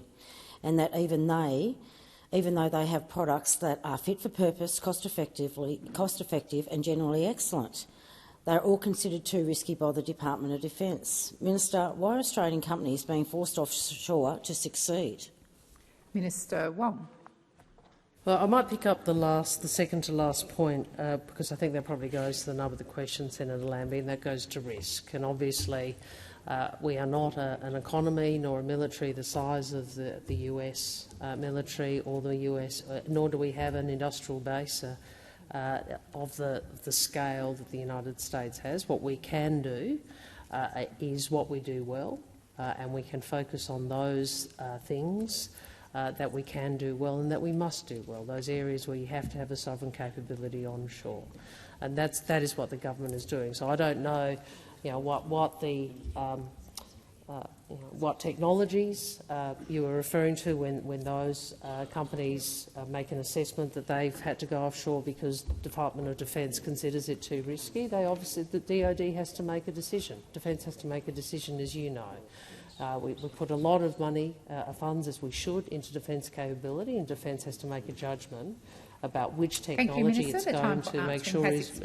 S13: and that even though they have products that are fit for purpose, cost-effective and generally excellent, they are all considered too risky by the Department of Defence. Minister, why are Australian companies being forced offshore to succeed?
S1: Minister Wong.
S3: Well, I might pick up the second to last point because I think that probably goes to the nub of the question, Senator Lambie, and that goes to risk. And obviously, we are not an economy nor a military the size of the US military or the US, nor do we have an industrial base of the scale that the United States has. What we can do is what we do well, and we can focus on those things that we can do well and that we must do well, those areas where you have to have a sovereign capability onshore. And that is what the government is doing. So I don't know, what the what technologies you were referring to when those companies make an assessment that they've had to go offshore because the Department of Defence considers it too risky. The DoD has to make a decision. Defence has to make a decision, as you know. We put a lot of money, funds as we should, into defence capability, and Defence has to make a judgment about which technology it's going to make sure is.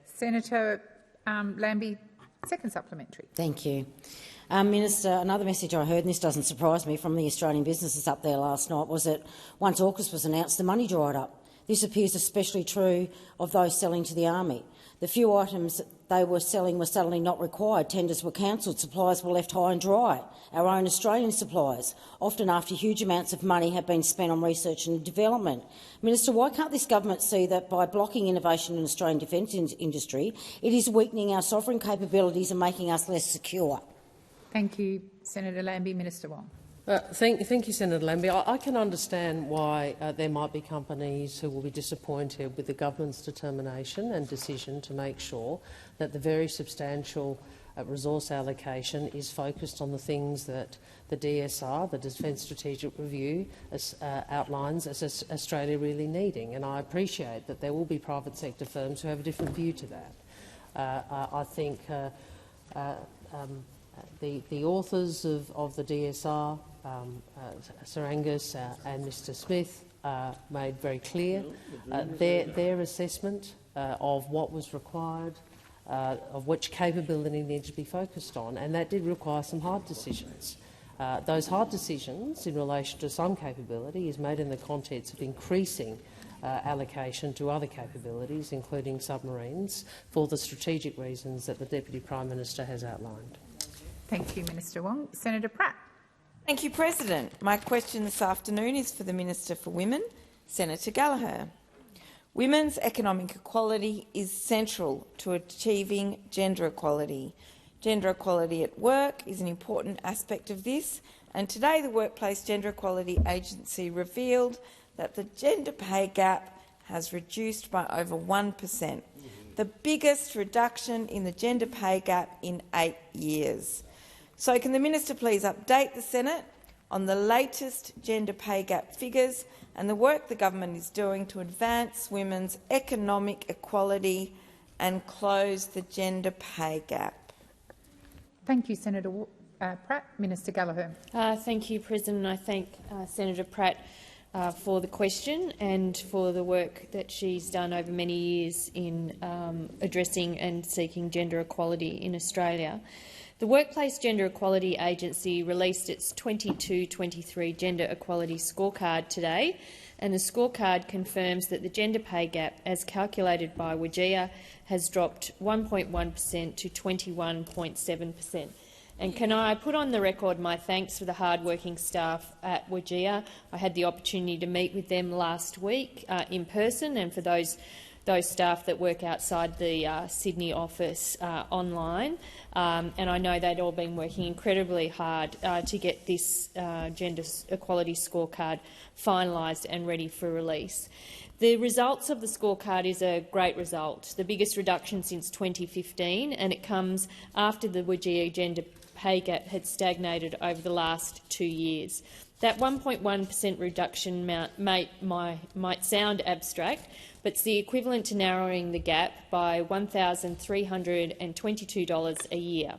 S1: Senator Lambie, second supplementary.
S13: Thank you. Minister, another message I heard, and this doesn't surprise me, from the Australian businesses up there last night was that once AUKUS was announced, the money dried up. This appears especially true of those selling to the Army. The few items they were selling were suddenly not required. Tenders were cancelled. Suppliers were left high and dry. Our own Australian suppliers, often after huge amounts of money have been spent on research and development. Minister, why can't this government see that by blocking innovation in the Australian defence industry, it is weakening our sovereign capabilities and making us less secure?
S1: Thank you, Senator Lambie. Minister Wong.
S3: Thank you, Senator Lambie. I can understand why there might be companies who will be disappointed with the government's determination and decision to make sure that the very substantial resource allocation is focused on the things that the DSR, the Defence Strategic Review, outlines as Australia really needing. And I appreciate that there will be private sector firms who have a different view to that. I think the authors of the DSR, Sir Angus and Mr Smith, made very clear their assessment of what was required, of which capability needed to be focused on, and that did require some hard decisions. Those hard decisions in relation to some capability is made in the context of increasing allocation to other capabilities, including submarines, for the strategic reasons that the Deputy Prime Minister has outlined.
S1: Thank you, Minister Wong. Senator Pratt.
S14: Thank you, President. My question this afternoon is for the Minister for Women, Senator Gallagher. Women's economic equality is central to achieving gender equality. Gender equality at work is an important aspect of this, and today the Workplace Gender Equality Agency revealed that the gender pay gap has reduced by over 1%, the biggest reduction in the gender pay gap in 8 years. So can the Minister please update the Senate on the latest gender pay gap figures and the work the government is doing to advance women's economic equality and close the gender pay gap?
S1: Thank you, Senator Pratt. Minister Gallagher.
S15: Thank you, President. I thank Senator Pratt for the question and for the work that she's done over many years in addressing and seeking gender equality in Australia. The Workplace Gender Equality Agency released its 22-23 Gender Equality Scorecard today, and the scorecard confirms that the gender pay gap, as calculated by WGEA, has dropped 1.1% to 21.7%. And can I put on the record my thanks for the hard-working staff at WGEA. I had the opportunity to meet with them last week in person, and for those staff that work outside the Sydney office online. And I know they'd all been working incredibly hard to get this gender equality scorecard finalised and ready for release. The results of the scorecard is a great result, the biggest reduction since 2015, and it comes after the WGEA gender pay gap had stagnated over the last 2 years. That 1.1% reduction might sound abstract, but it's the equivalent to narrowing the gap by $1,322 a year.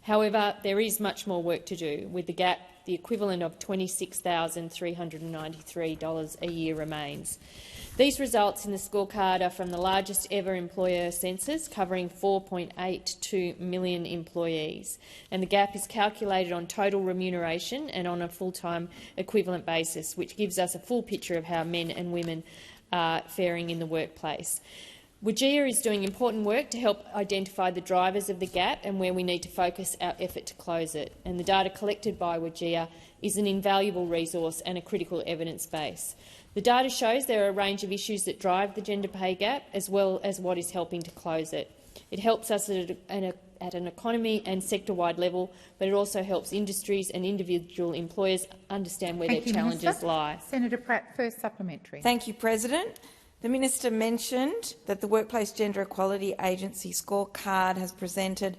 S15: However, there is much more work to do, with the gap the equivalent of $26,393 a year remains. These results in the scorecard are from the largest ever employer census, covering 4.82 million employees, and the gap is calculated on total remuneration and on a full-time equivalent basis, which gives us a full picture of how men and women are faring in the workplace. WGEA is doing important work to help identify the drivers of the gap and where we need to focus our effort to close it, and the data collected by WGEA is an invaluable resource and a critical evidence base. The data shows there are a range of issues that drive the gender pay gap, as well as what is helping to close it. It helps us at an economy and sector-wide level, but it also helps industries and individual employers understand where their challenges lie.
S1: Senator Pratt, first supplementary.
S14: Thank you, President. The Minister mentioned that the Workplace Gender Equality Agency scorecard has presented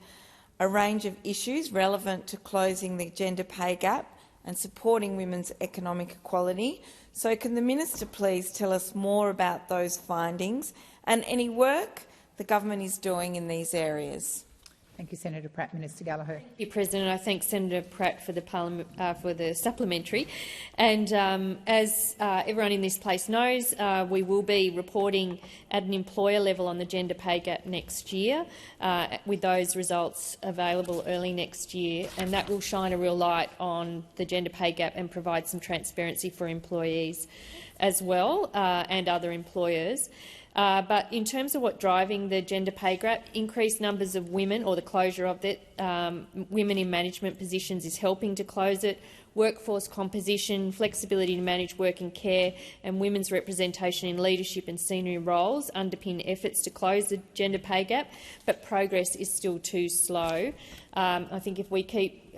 S14: a range of issues relevant to closing the gender pay gap and supporting women's economic equality. So can the minister please tell us more about those findings and any work the government is doing in these areas?
S1: Thank you, Senator Pratt. Minister Gallagher.
S15: Thank you, President. I thank Senator Pratt for the supplementary. And as everyone in this place knows, we will be reporting at an employer level on the gender pay gap next year, with those results available early next year, and that will shine a real light on the gender pay gap and provide some transparency for employees as well, and other employers. But in terms of what's driving the gender pay gap, increased numbers of women, or the closure of it, women in management positions is helping to close it. Workforce composition, flexibility to manage work and care, and women's representation in leadership and senior roles underpin efforts to close the gender pay gap, but progress is still too slow. I think if we keep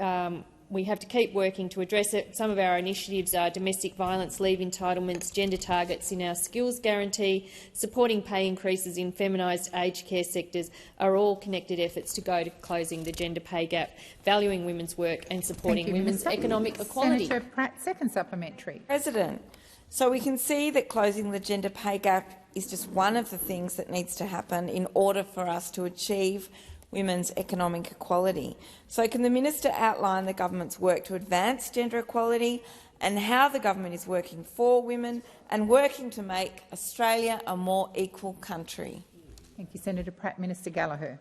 S15: we have to keep working to address it. Some of our initiatives are domestic violence leave entitlements, gender targets in our skills guarantee, supporting pay increases in feminised aged care sectors are all connected efforts to go to closing the gender pay gap, valuing women's work and supporting women's economic equality.
S1: Senator Pratt, second supplementary.
S14: President, so we can see that closing the gender pay gap is just one of the things that needs to happen in order for us to achieve women's economic equality. So can the minister outline the government's work to advance gender equality and how the government is working for women and working to make Australia a more equal country?
S1: Thank you, Senator Pratt. Minister Gallagher.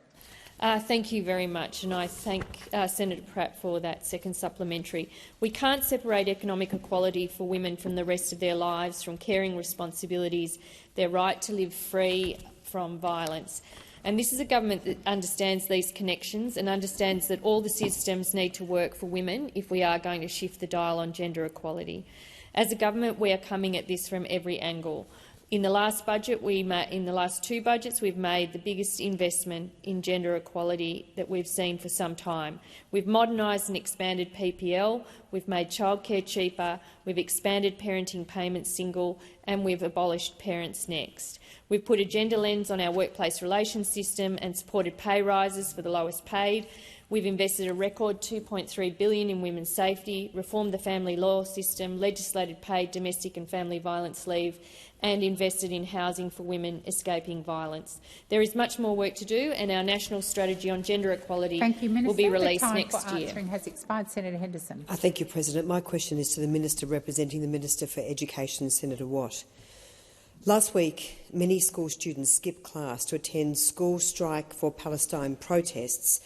S15: Thank you very much, and I thank Senator Pratt for that second supplementary. We can't separate economic equality for women from the rest of their lives, from caring responsibilities, their right to live free from violence. And this is a government that understands these connections and understands that all the systems need to work for women if we are going to shift the dial on gender equality. As a government, we are coming at this from every angle. In the last budget, in the last two budgets, we've made the biggest investment in gender equality that we've seen for some time. We've modernised and expanded PPL, we've made childcare cheaper, we've expanded parenting payments single, and we've abolished Parents Next. We've put a gender lens on our workplace relations system and supported pay rises for the lowest paid. We've invested a record $2.3 billion in women's safety, reformed the family law system, legislated paid domestic and family violence leave, and invested in housing for women escaping violence. There is much more work to do, and our national strategy on gender equality will be released next year.
S1: The time for answering has expired. Senator Henderson.
S16: Thank you, President. My question is to the Minister representing the Minister for Education, Senator Watt. Last week, many school students skipped class to attend School Strike for Palestine protests,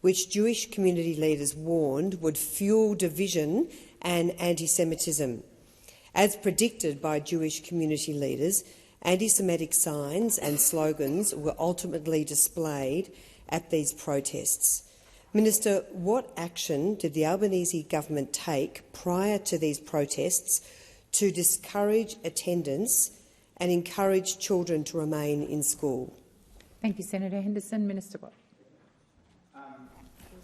S16: which Jewish community leaders warned would fuel division and anti-Semitism. As predicted by Jewish community leaders, anti-Semitic signs and slogans were ultimately displayed at these protests. Minister, what action did the Albanese government take prior to these protests to discourage attendance and encourage children to remain in school?
S1: Thank you, Senator Henderson. Minister Watt.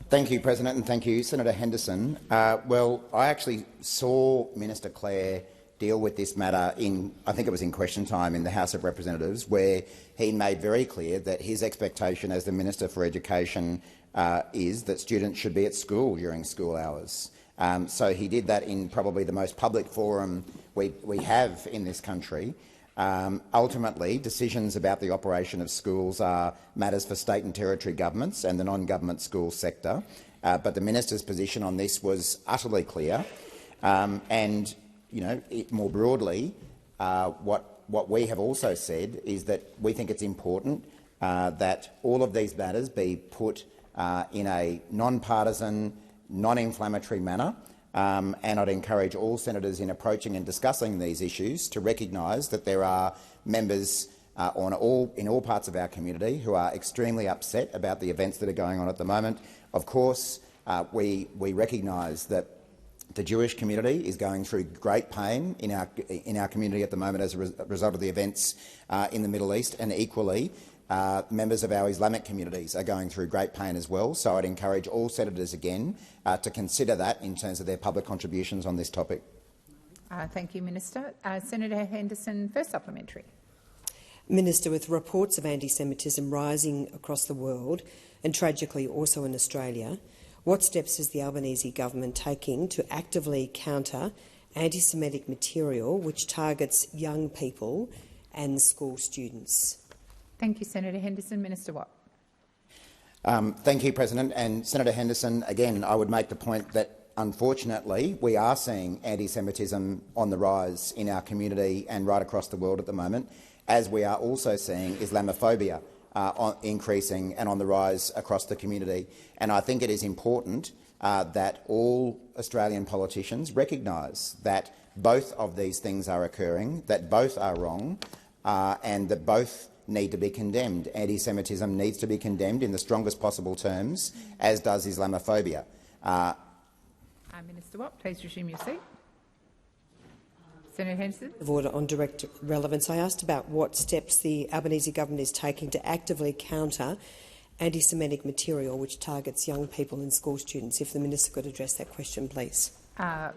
S5: Thank you, President, and thank you, Senator Henderson. Well, I actually saw Minister Clare deal with this matter in, I think it was in question time in the House of Representatives, where he made very clear that his expectation as the Minister for Education is that students should be at school during school hours. So he did that in probably the most public forum we have in this country. Ultimately, decisions about the operation of schools are matters for state and territory governments and the non-government school sector, but the minister's position on this was utterly clear. And, you know, more broadly, what we have also said is that we think it's important that all of these matters be put in a non-partisan, non-inflammatory manner. And I'd encourage all senators in approaching and discussing these issues to recognise that there are members in all parts of our community who are extremely upset about the events that are going on at the moment. Of course, we recognise that the Jewish community is going through great pain in our community at the moment as a result of the events in the Middle East, and equally, members of our Islamic communities are going through great pain as well. So I'd encourage all senators again to consider that in terms of their public contributions on this topic.
S1: Thank you, Minister. Senator Henderson, first supplementary.
S16: Minister, with reports of anti-Semitism rising across the world and tragically also in Australia, what steps is the Albanese government taking to actively counter anti-Semitic material which targets young people and school students?
S1: Thank you, Senator Henderson. Minister Watt.
S5: Thank you, President. And Senator Henderson, again, I would make the point that unfortunately we are seeing anti-Semitism on the rise in our community and right across the world at the moment, as we are also seeing Islamophobia increasing and on the rise across the community. And I think it is important that all Australian politicians recognise that both of these things are occurring, that both are wrong, and that both need to be condemned. Anti-Semitism needs to be condemned in the strongest possible terms, as does Islamophobia.
S1: Minister Watt, please resume your seat. Senator Henderson.
S16: Of order on direct relevance. I asked about what steps the Albanese government is taking to actively counter anti-Semitic material which targets young people and school students. If the minister could address that question, please.
S1: I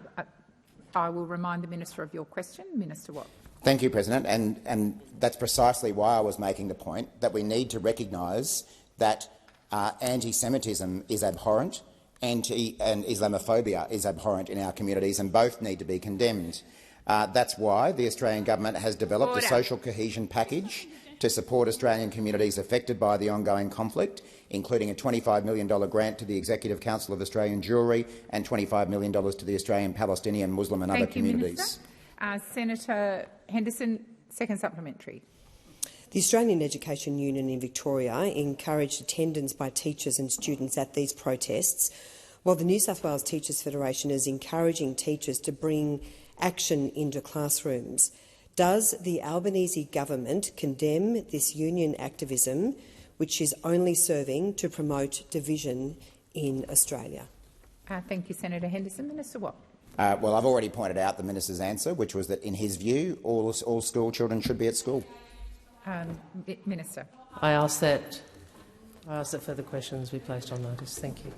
S1: will remind the minister of your question. Minister Watt.
S5: Thank you, President. And that's precisely why I was making the point that we need to recognise that anti-Semitism is abhorrent and Islamophobia is abhorrent in our communities, and both need to be condemned. That's why the Australian government has developed a social cohesion package to support Australian communities affected by the ongoing conflict, including a $25 million grant to the Executive Council of Australian Jewry and $25 million to the Australian Palestinian, Muslim and other communities.
S1: Senator Henderson, second supplementary.
S16: The Australian Education Union in Victoria encouraged attendance by teachers and students at these protests, while the New South Wales Teachers Federation is encouraging teachers to bring action into classrooms. Does the Albanese government condemn this union activism, which is only serving to promote division in Australia?
S1: Thank you, Senator Henderson. Minister Watt.
S5: Well, I've already pointed out the minister's answer, which was that, in his view, all school children should be at school.
S1: Minister.
S3: I ask that further questions be placed on notice. Thank you.